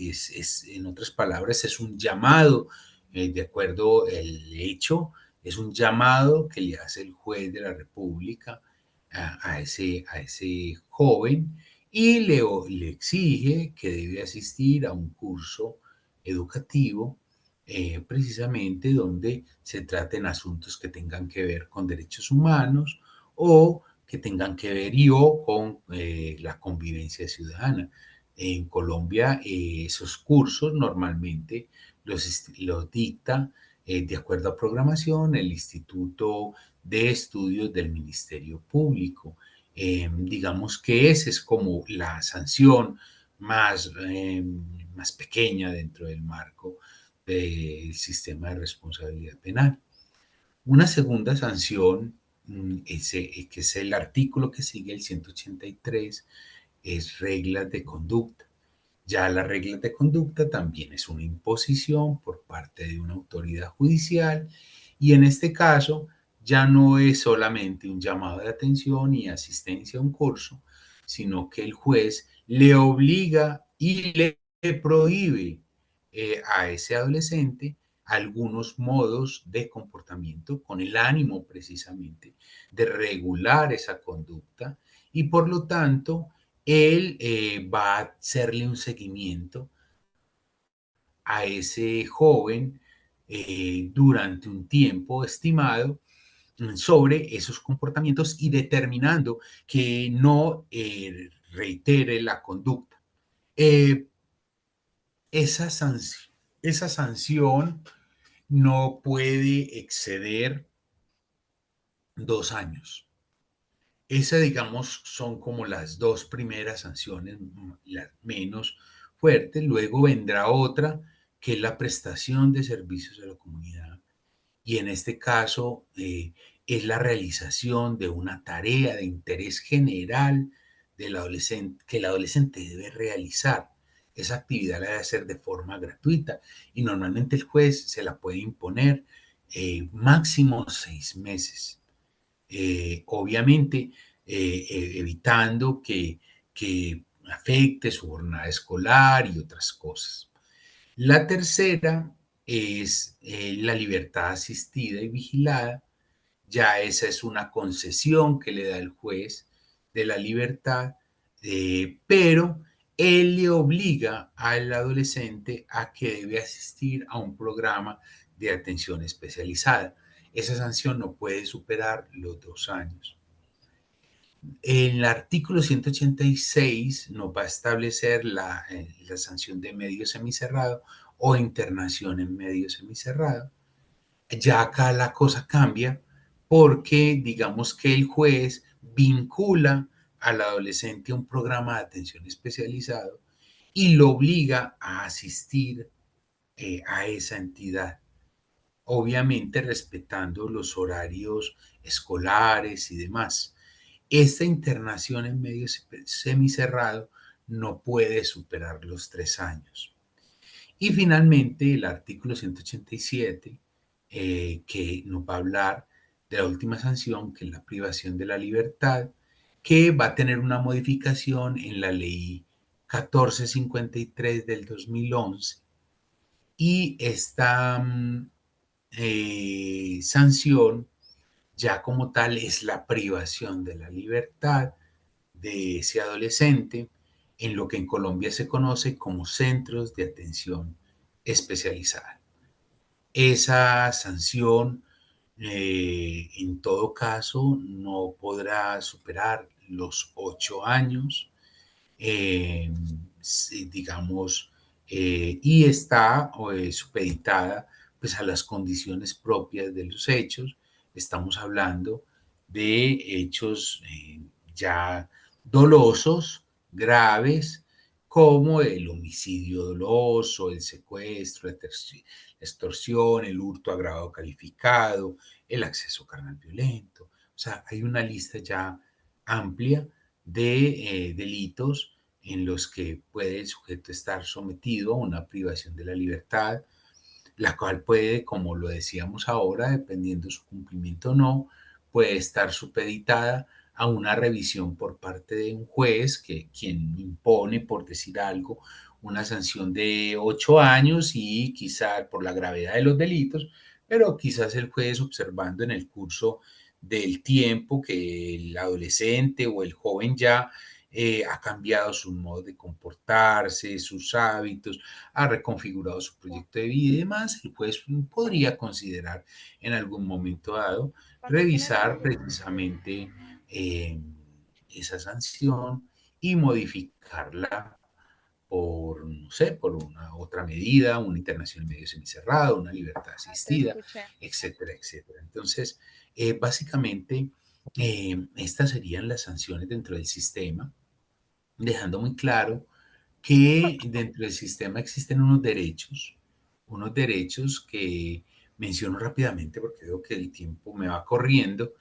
en otras palabras, es un llamado, de acuerdo al hecho, es un llamado que le hace el juez de la República a ese joven y le exige que debe asistir a un curso educativo precisamente donde se traten asuntos que tengan que ver con derechos humanos o que tengan que ver con la convivencia ciudadana. En Colombia esos cursos normalmente los dicta de acuerdo a programación el Instituto de Estudios del Ministerio Público. Digamos que esa es como la sanción más pequeña dentro del marco del sistema de responsabilidad penal. Una segunda sanción, que es el artículo que sigue, el 183, es reglas de conducta. Ya las reglas de conducta también es una imposición por parte de una autoridad judicial y en este caso ya no es solamente un llamado de atención y asistencia a un curso, sino que el juez le obliga y le prohíbe a ese adolescente algunos modos de comportamiento con el ánimo precisamente de regular esa conducta y por lo tanto él va a hacerle un seguimiento a ese joven durante un tiempo estimado sobre esos comportamientos y determinando que no reitere la conducta. Eh, esa, esa sanción no puede exceder 2 años. Esa, digamos, son como las dos primeras sanciones, las menos fuertes. Luego vendrá otra, que es la prestación de servicios a la comunidad. Y en este caso es la realización de una tarea de interés general del adolescente, que el adolescente debe realizar. Esa actividad la debe hacer de forma gratuita y normalmente el juez se la puede imponer máximo 6 meses. Obviamente evitando que afecte su jornada escolar y otras cosas. La tercera es la libertad asistida y vigilada. Ya esa es una concesión que le da el juez de la libertad, pero él le obliga al adolescente a que debe asistir a un programa de atención especializada. Esa sanción no puede superar los 2 años. En el artículo 186 nos va a establecer la sanción de medio semicerrado o internación en medio semicerrado. Ya acá la cosa cambia porque digamos que el juez vincula al adolescente a un programa de atención especializado y lo obliga a asistir a esa entidad, obviamente respetando los horarios escolares y demás. Esta internación en medio semicerrado no puede superar los 3 años. Y finalmente el artículo 187, que nos va a hablar de la última sanción, que es la privación de la libertad, que va a tener una modificación en la ley 1453 del 2011. Y esta sanción ya como tal es la privación de la libertad de ese adolescente en lo que en Colombia se conoce como centros de atención especializada. Esa sanción, en todo caso, no podrá superar los 8 años, eh, digamos, y está supeditada pues, a las condiciones propias de los hechos. Estamos hablando de hechos ya dolosos, graves, como el homicidio doloso, el secuestro, la extorsión, el hurto agravado calificado, el acceso carnal violento. O sea, hay una lista ya amplia de delitos en los que puede el sujeto estar sometido a una privación de la libertad, la cual puede, como lo decíamos ahora, dependiendo de su cumplimiento o no, puede estar supeditada a una revisión por parte de un juez, que quien impone, por decir algo, una sanción de 8 años y quizá por la gravedad de los delitos, pero quizás el juez observando en el curso del tiempo que el adolescente o el joven ya ha cambiado su modo de comportarse, sus hábitos, ha reconfigurado su proyecto de vida y demás, el juez podría considerar en algún momento dado ¿Cuánto tiene el revisar niño? precisamente eh, esa sanción y modificarla por, no sé, por una otra medida, una internación en medio semicerrado, una libertad Ah, te asistida, escuché. etcétera, etcétera. Entonces, básicamente, estas serían las sanciones dentro del sistema, dejando muy claro que dentro del sistema existen unos derechos que menciono rápidamente porque veo que el tiempo me va corriendo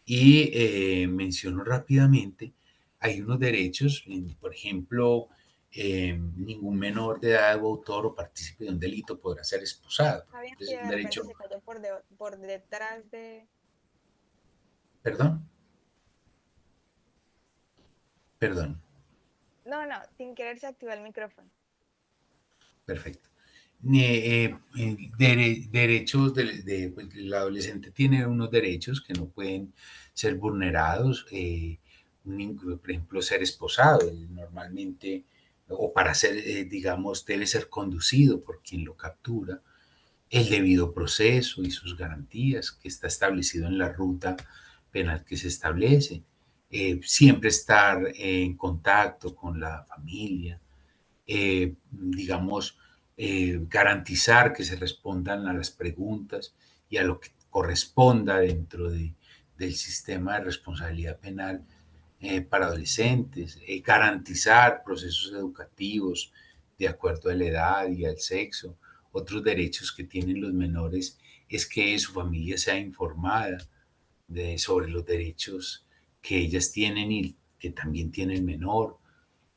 y menciono rápidamente, hay unos derechos, por ejemplo, ningún menor de edad o autor o partícipe de un delito podrá ser esposado. Está bien si Es un de repente derecho, se cayó por detrás de... perdón, perdón, No, no, sin querer se activó el micrófono. perfecto. Derechos pues, el adolescente tiene unos derechos que no pueden ser vulnerados, por ejemplo, ser esposado, normalmente, o para ser, digamos, debe ser conducido por quien lo captura, el debido proceso y sus garantías que está establecido en la ruta penal que se establece, siempre estar en contacto con la familia, digamos, garantizar que se respondan a las preguntas y a lo que corresponda dentro del sistema de responsabilidad penal para adolescentes, garantizar procesos educativos de acuerdo a la edad y al sexo. Otros derechos que tienen los menores es que su familia sea informada sobre los derechos que ellas tienen y que también tiene el menor.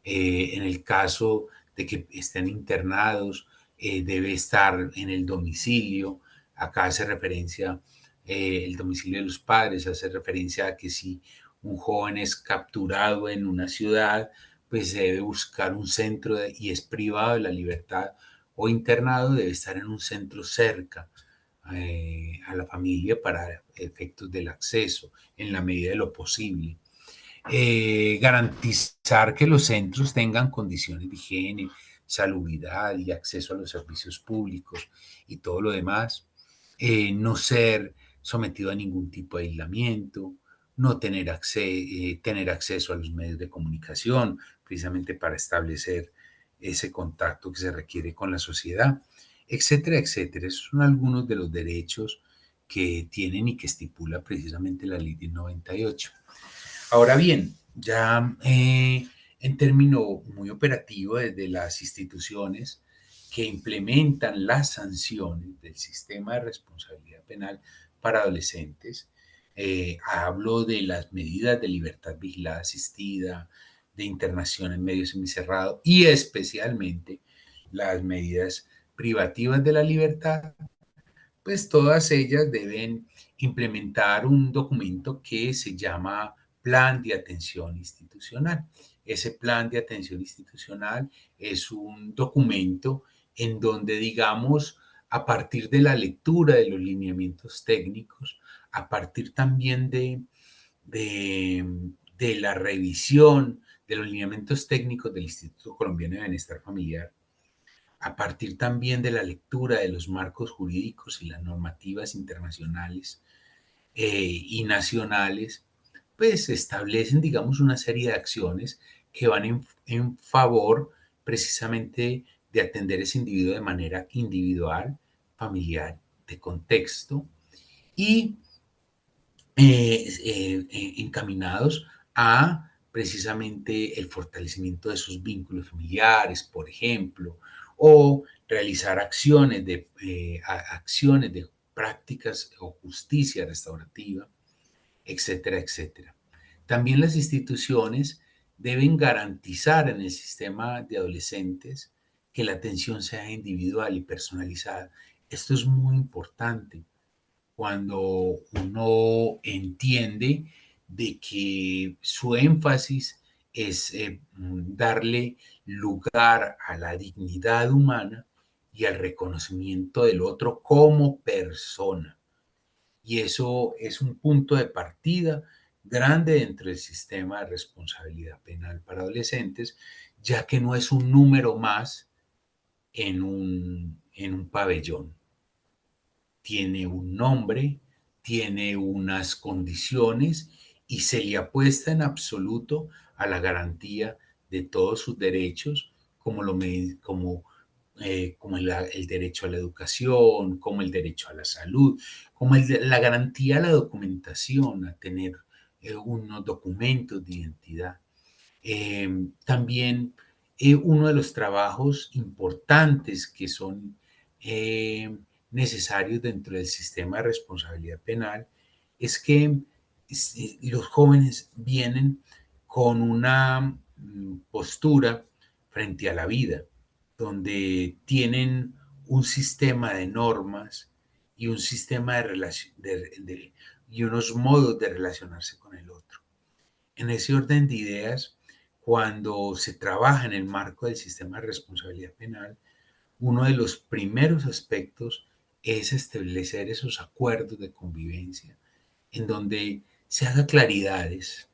En el caso de que estén internados, debe estar en el domicilio. Acá hace referencia, el domicilio de los padres, hace referencia a que si un joven es capturado en una ciudad, pues se debe buscar un centro y es privado de la libertad o internado, debe estar en un centro cerca a la familia para efectos del acceso, en la medida de lo posible. garantizar que los centros tengan condiciones de higiene, salubridad y acceso a los servicios públicos y todo lo demás, no ser sometido a ningún tipo de aislamiento, no tener, tener acceso a los medios de comunicación, precisamente para establecer ese contacto que se requiere con la sociedad, etcétera, etcétera. Esos son algunos de los derechos que tienen y que estipula precisamente la ley del 98. Ahora bien, ya en término muy operativo desde las instituciones que implementan las sanciones del sistema de responsabilidad penal para adolescentes, hablo de las medidas de libertad vigilada asistida, de internación en medio semicerrado y especialmente las medidas privativas de la libertad, pues todas ellas deben implementar un documento que se llama Plan de Atención Institucional. Ese plan de atención institucional es un documento en donde, digamos, a partir de la lectura de los lineamientos técnicos, a partir también de la revisión de los lineamientos técnicos del Instituto Colombiano de Bienestar Familiar, a partir también de la lectura de los marcos jurídicos y las normativas internacionales y nacionales, pues establecen, digamos, una serie de acciones que van en favor precisamente de atender a ese individuo de manera individual, familiar, de contexto y encaminados a precisamente el fortalecimiento de sus vínculos familiares, por ejemplo, o realizar acciones de prácticas o justicia restaurativa, etcétera, etcétera. También las instituciones deben garantizar en el sistema de adolescentes que la atención sea individual y personalizada. Esto es muy importante cuando uno entiende de que su énfasis es darle lugar a la dignidad humana y al reconocimiento del otro como persona. Y eso es un punto de partida grande dentro del sistema de responsabilidad penal para adolescentes, ya que no es un número más en un pabellón. Tiene un nombre, tiene unas condiciones y se le apuesta en absoluto a la garantía de todos sus derechos, como, como el derecho a la educación, como el derecho a la salud, como la garantía a la documentación, a tener unos documentos de identidad. También uno de los trabajos importantes que son necesarios dentro del sistema de responsabilidad penal es que los jóvenes vienen con una postura frente a la vida, donde tienen un sistema de normas y un sistema y unos modos de relacionarse con el otro. En ese orden de ideas, cuando se trabaja en el marco del sistema de responsabilidad penal, uno de los primeros aspectos es establecer esos acuerdos de convivencia en donde se haga claridades.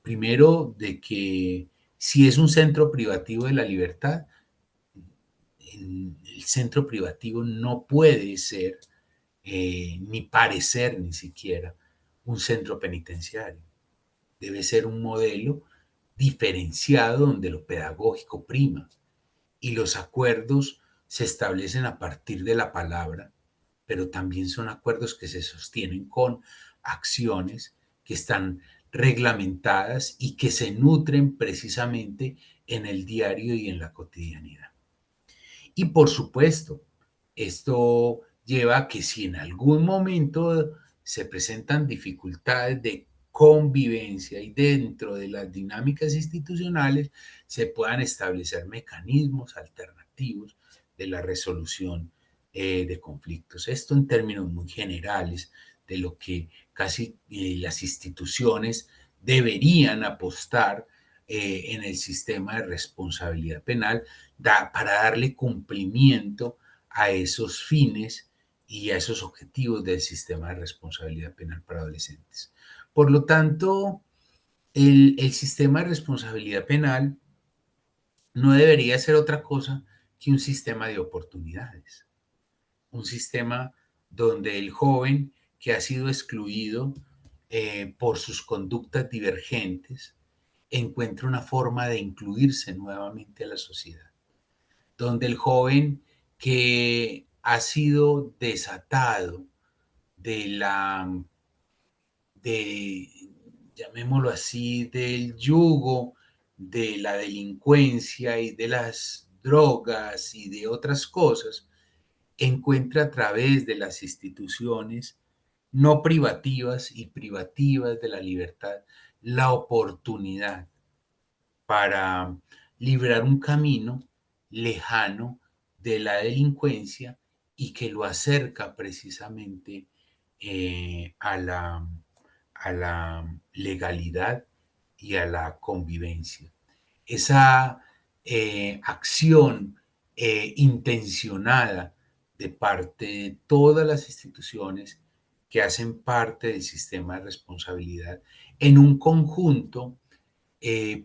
Primero, de que si es un centro privativo de la libertad, el centro privativo no puede ser, ni parecer ni siquiera, un centro penitenciario. Debe ser un modelo diferenciado donde lo pedagógico prima y los acuerdos se establecen a partir de la palabra, pero también son acuerdos que se sostienen con acciones que están reglamentadas y que se nutren precisamente en el diario y en la cotidianidad. Y por supuesto, esto lleva a que si en algún momento se presentan dificultades de convivencia y dentro de las dinámicas institucionales se puedan establecer mecanismos alternativos de la resolución de conflictos. Esto en términos muy generales de lo que casi las instituciones deberían apostar en el sistema de responsabilidad penal para darle cumplimiento a esos fines y a esos objetivos del sistema de responsabilidad penal para adolescentes. Por lo tanto, el sistema de responsabilidad penal no debería ser otra cosa que un sistema de oportunidades, un sistema donde el joven que ha sido excluido por sus conductas divergentes encuentre una forma de incluirse nuevamente a la sociedad, donde el joven que ha sido desatado de de, llamémoslo así, del yugo de la delincuencia y de las drogas y de otras cosas, encuentra a través de las instituciones no privativas y privativas de la libertad la oportunidad para librar un camino lejano de la delincuencia y que lo acerca precisamente a la legalidad y a la convivencia. Esa acción intencionada de parte de todas las instituciones que hacen parte del sistema de responsabilidad en un conjunto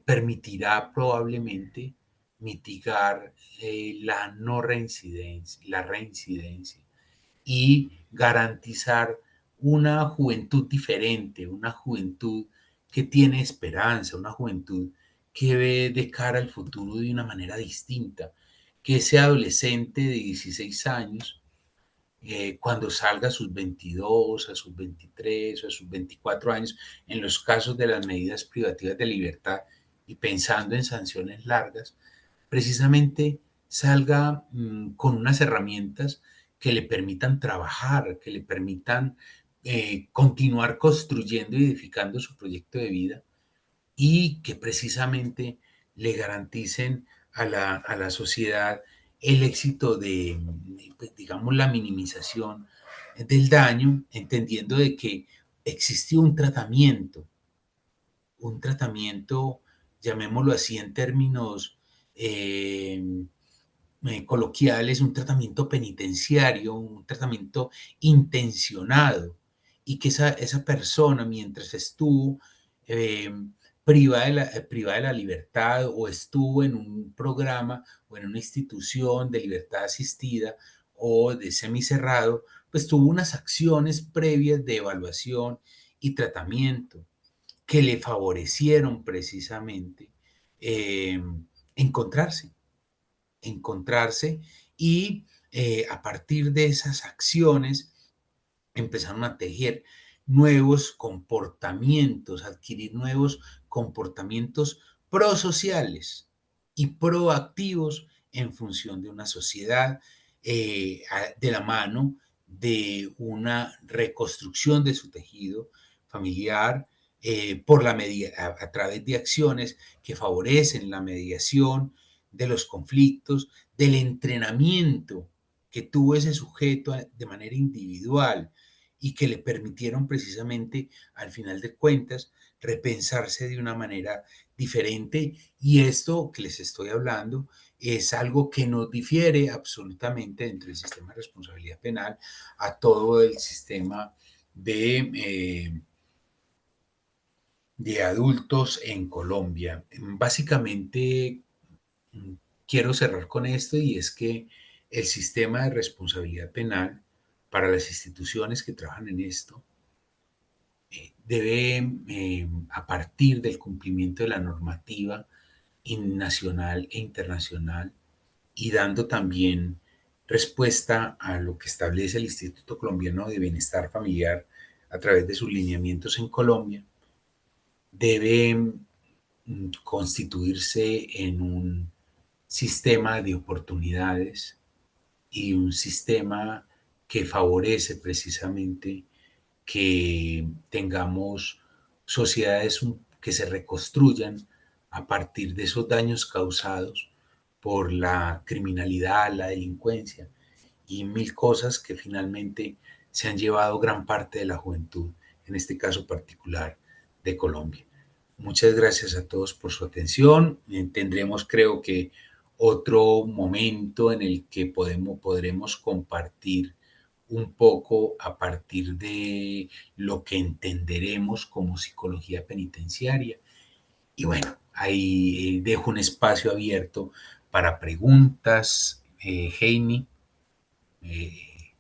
permitirá probablemente mitigar la no reincidencia, la reincidencia y garantizar una juventud diferente, una juventud que tiene esperanza, una juventud que ve de cara al futuro de una manera distinta, que ese adolescente de 16 años, cuando salga a sus 22, a sus 23 o a sus 24 años, en los casos de las medidas privativas de libertad y pensando en sanciones largas, precisamente salga con unas herramientas que le permitan trabajar, que le permitan continuar construyendo y edificando su proyecto de vida y que precisamente le garanticen a la sociedad el éxito de, pues, digamos, la minimización del daño, entendiendo de que existió un tratamiento, llamémoslo así en términos coloquiales, un tratamiento penitenciario, un tratamiento intencionado, y que esa persona, mientras estuvo eh, privada de la libertad o estuvo en un programa o en una institución de libertad asistida o de semicerrado, pues tuvo unas acciones previas de evaluación y tratamiento que le favorecieron precisamente eh, encontrarse encontrarse y a partir de esas acciones empezaron a tejer nuevos comportamientos, adquirir nuevos comportamientos prosociales y proactivos en función de una sociedad de la mano de una reconstrucción de su tejido familiar por a través de acciones que favorecen la mediación de los conflictos, del entrenamiento que tuvo ese sujeto de manera individual y que le permitieron precisamente, al final de cuentas, repensarse de una manera diferente. Y esto que les estoy hablando es algo que nos difiere absolutamente dentro del sistema de responsabilidad penal a todo el sistema de adultos en Colombia. Básicamente, quiero cerrar con esto y es que el sistema de responsabilidad penal para las instituciones que trabajan en esto debe, a partir del cumplimiento de la normativa nacional e internacional y dando también respuesta a lo que establece el Instituto Colombiano de Bienestar Familiar a través de sus lineamientos en Colombia, debe constituirse en un sistema de oportunidades y un sistema que favorece precisamente que tengamos sociedades que se reconstruyan a partir de esos daños causados por la criminalidad, la delincuencia y mil cosas que finalmente se han llevado gran parte de la juventud, en este caso particular de Colombia. Muchas gracias a todos por su atención. Tendremos, creo que, otro momento en el que podremos compartir un poco a partir de lo que entenderemos como psicología penitenciaria Y bueno, ahí dejo un espacio abierto para preguntas, Heini. Eh,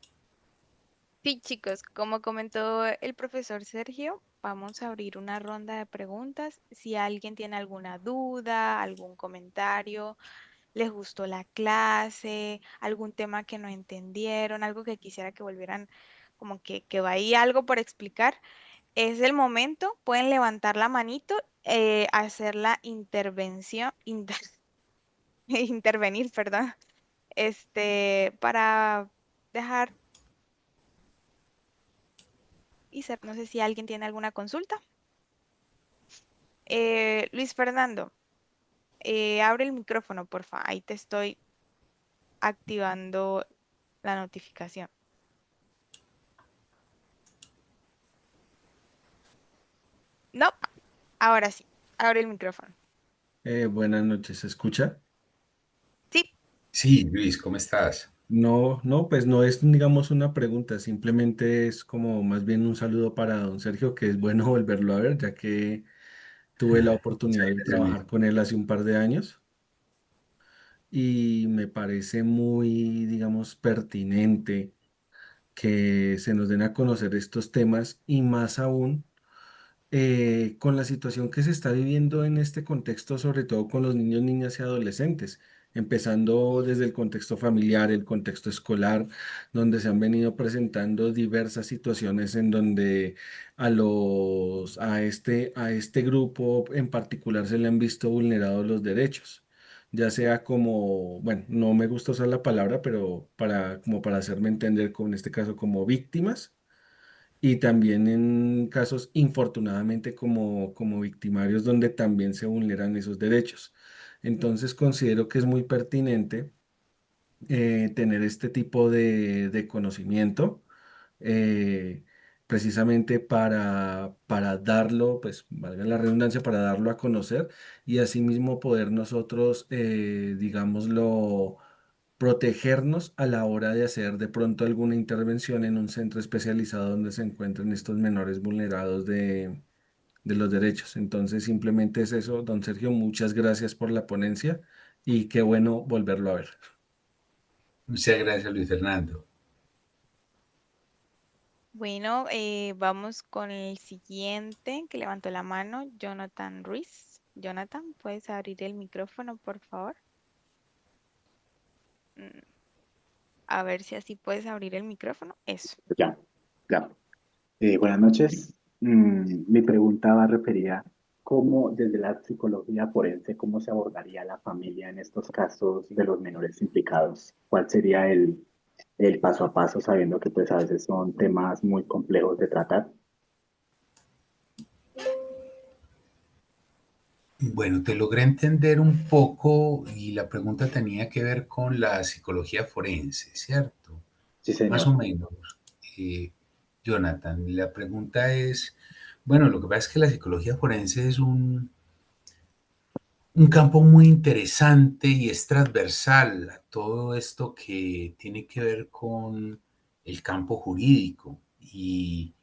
Sí, chicos, como comentó el profesor Sergio, vamos a abrir una ronda de preguntas. Si alguien tiene alguna duda, algún comentario, les gustó la clase, algún tema que no entendieron, algo que quisiera que volvieran, como que va ahí algo por explicar, es el momento. Pueden levantar la manito, hacer la intervención, intervenir, perdón, para dejar y ser. No sé si alguien tiene alguna consulta. Luis Fernando, abre el micrófono, porfa. Ahí te estoy activando la notificación. No, ahora sí, abre el micrófono. Buenas noches, ¿se escucha? Sí, sí, Luis, ¿cómo estás? No, no, pues no es, digamos, una pregunta, simplemente es como más bien un saludo para don Sergio, que es bueno volverlo a ver, ya que tuve la Muchas oportunidad de gracias, Luis. trabajar con él hace un par de años y me parece muy, digamos, pertinente que se nos den a conocer estos temas y más aún con la situación que se está viviendo en este contexto, sobre todo con los niños, niñas y adolescentes, empezando desde el contexto familiar, el contexto escolar, donde se han venido presentando diversas situaciones en donde a este grupo en particular se le han visto vulnerados los derechos. Ya sea como, bueno, no me gusta usar la palabra, pero como para hacerme entender con este caso como víctimas y también en casos, infortunadamente, como victimarios, donde también se vulneran esos derechos. Entonces, considero que es muy pertinente tener este tipo de conocimiento, eh, precisamente para darlo, pues, valga la redundancia, para darlo a conocer y asimismo poder nosotros, digámoslo, protegernos a la hora de hacer de pronto alguna intervención en un centro especializado donde se encuentren estos menores vulnerados de los derechos. Entonces, simplemente es eso, don Sergio, muchas gracias por la ponencia y qué bueno volverlo a ver. Muchas gracias, Luis Fernando. bueno, vamos con el siguiente que levantó la mano, Jonathan Ruiz. Jonathan, ¿puedes abrir el micrófono, por favor? Mm, A ver si así puedes abrir el micrófono. Eso. Ya, ya. Buenas noches. Mi pregunta va referida cómo desde la psicología forense, cómo se abordaría la familia en estos casos de los menores implicados. ¿Cuál sería el paso a paso, sabiendo que pues a veces son temas muy complejos de tratar? Bueno, te logré entender un poco y la pregunta tenía que ver con la psicología forense, ¿cierto? Sí, Más señor. o menos. Eh, Jonathan, la pregunta es, bueno, lo que pasa es que la psicología forense es un campo muy interesante y es transversal a todo esto que tiene que ver con el campo jurídico. Y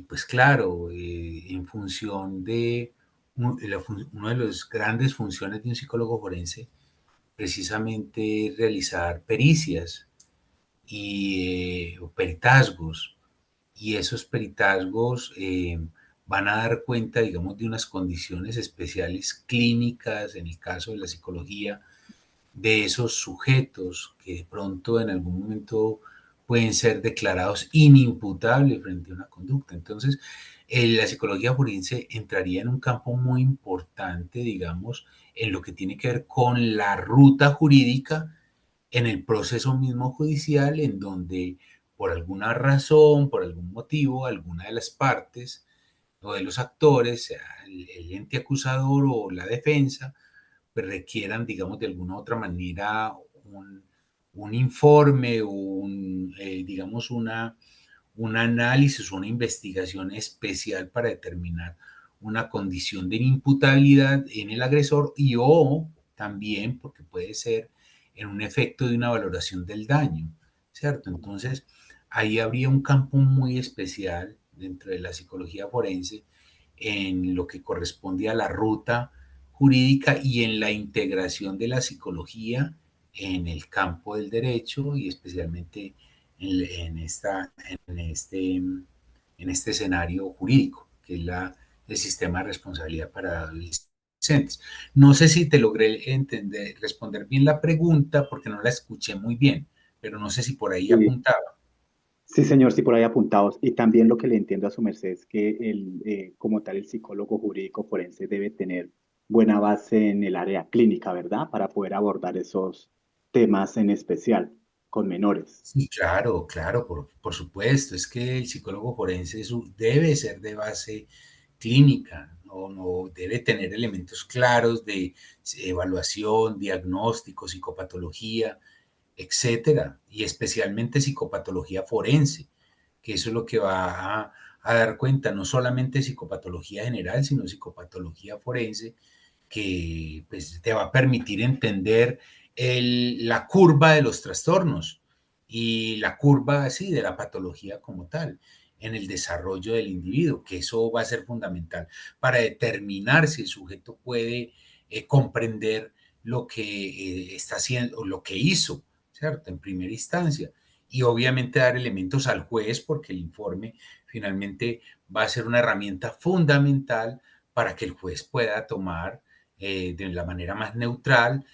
pues claro, en función de una de las grandes funciones de un psicólogo forense, precisamente es realizar pericias o peritazgos, y esos peritazgos van a dar cuenta, digamos, de unas condiciones especiales clínicas, en el caso de la psicología, de esos sujetos que de pronto en algún momento pueden ser declarados inimputables frente a una conducta. Entonces, la psicología forense entraría en un campo muy importante, digamos, en lo que tiene que ver con la ruta jurídica en el proceso mismo judicial, en donde por alguna razón, por algún motivo, alguna de las partes o de los actores, sea el ente acusador o la defensa, pues requieran, digamos, de alguna u otra manera un informe, digamos, un análisis, una investigación especial para determinar una condición de inimputabilidad en el agresor y o también, porque puede ser en un efecto de una valoración del daño, ¿cierto? Entonces, ahí habría un campo muy especial dentro de la psicología forense en lo que corresponde a la ruta jurídica y en la integración de la psicología en el campo del derecho y especialmente en este escenario jurídico, que es el sistema de responsabilidad para adolescentes. No sé si te logré entender, responder bien la pregunta porque no la escuché muy bien, pero no sé si por ahí Sí, apuntaba. sí, señor, sí, por ahí apuntados. Y también lo que le entiendo a su merced es que como tal, el psicólogo jurídico forense debe tener buena base en el área clínica, ¿verdad? Para poder abordar esos temas en especial con menores. Sí, claro, claro, por supuesto. Es que el psicólogo forense debe ser de base clínica, no debe tener elementos claros de evaluación, diagnóstico, psicopatología, etcétera, y especialmente psicopatología forense, que eso es lo que va a dar cuenta, no solamente psicopatología general, sino psicopatología forense, que pues, te va a permitir entender la curva de los trastornos y la curva, sí, de la patología como tal en el desarrollo del individuo, que eso va a ser fundamental para determinar si el sujeto puede comprender lo que está haciendo o lo que hizo, ¿cierto? En primera instancia. Y obviamente dar elementos al juez porque el informe finalmente va a ser una herramienta fundamental para que el juez pueda tomar de la manera más neutral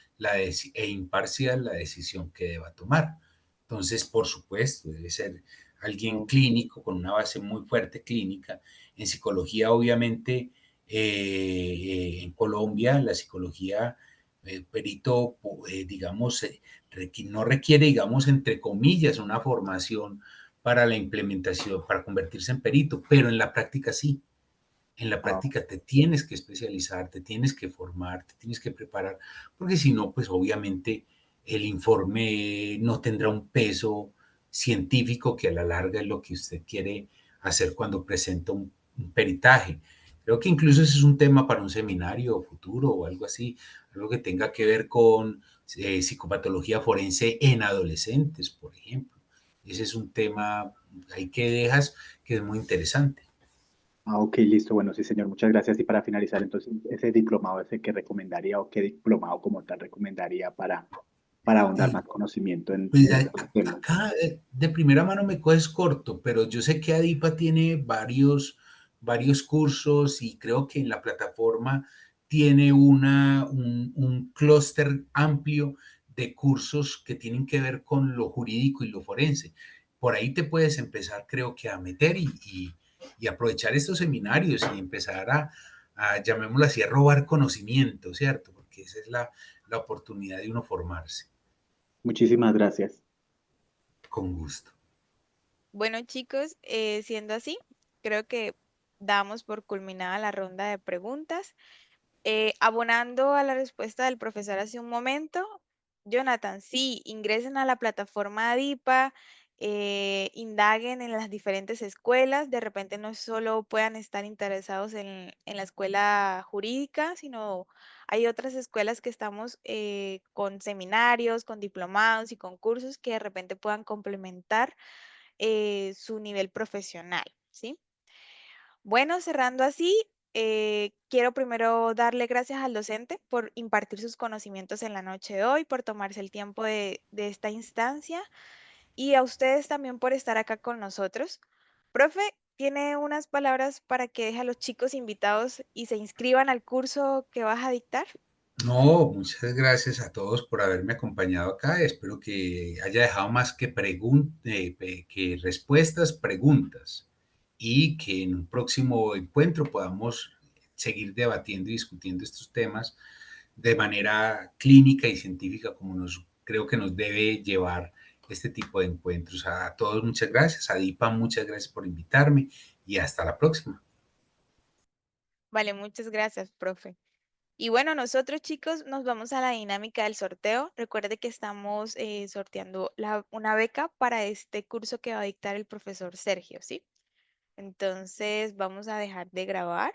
e imparcial la decisión que deba tomar. Entonces, por supuesto, debe ser alguien Ok. clínico, con una base muy fuerte clínica. En psicología, obviamente, en Colombia, la psicología, perito, digamos, no requiere, digamos, entre comillas, una formación para la implementación, para convertirse en perito, pero en la práctica sí. En la Ah, práctica te tienes que especializar, te tienes que formar, te tienes que preparar, porque si no, pues obviamente el informe no tendrá un peso científico que a la larga es lo que usted quiere hacer cuando presenta un peritaje. Creo que incluso ese es un tema para un seminario futuro o algo así, algo que tenga que ver con psicopatología forense en adolescentes, por ejemplo. Ese es un tema ahí que dejas que es muy interesante. ok, listo. Bueno, sí, señor, muchas gracias. Y para finalizar, entonces, ese diplomado, ese que recomendaría o qué diplomado como tal recomendaría para ahondar más conocimiento Pues en estos temas. acá de primera mano me coges corto, pero yo sé que Adipa tiene varios cursos y creo que en la plataforma tiene un clúster amplio de cursos que tienen que ver con lo jurídico y lo forense. Por ahí te puedes empezar, creo que, a meter y aprovechar estos seminarios y empezar llamémoslo así, a robar conocimiento, ¿cierto? Porque esa es la oportunidad de uno formarse. Muchísimas gracias. Con gusto. Bueno, chicos, siendo así, creo que damos por culminada la ronda de preguntas. Abonando a la respuesta del profesor hace un momento, Jonathan, sí, ingresen a la plataforma ADIPA, indaguen en las diferentes escuelas, de repente no solo puedan estar interesados en la escuela jurídica, sino hay otras escuelas que estamos con seminarios, con diplomados y con cursos que de repente puedan complementar su nivel profesional, ¿sí? Bueno, cerrando así, quiero primero darle gracias al docente por impartir sus conocimientos en la noche de hoy, por tomarse el tiempo de esta instancia y a ustedes también por estar acá con nosotros. Profe, ¿tiene unas palabras para que deje a los chicos invitados y se inscriban al curso que vas a dictar? No, muchas gracias a todos por haberme acompañado acá. Espero que haya dejado más que respuestas, preguntas y que en un próximo encuentro podamos seguir debatiendo y discutiendo estos temas de manera clínica y científica como creo que nos debe llevar este tipo de encuentros. A todos muchas gracias. A Dipa, muchas gracias por invitarme y hasta la próxima. Vale, muchas gracias, profe. Y bueno, nosotros chicos nos vamos a la dinámica del sorteo. Recuerde que estamos sorteando una beca para este curso que va a dictar el profesor Sergio, ¿sí? Entonces vamos a dejar de grabar.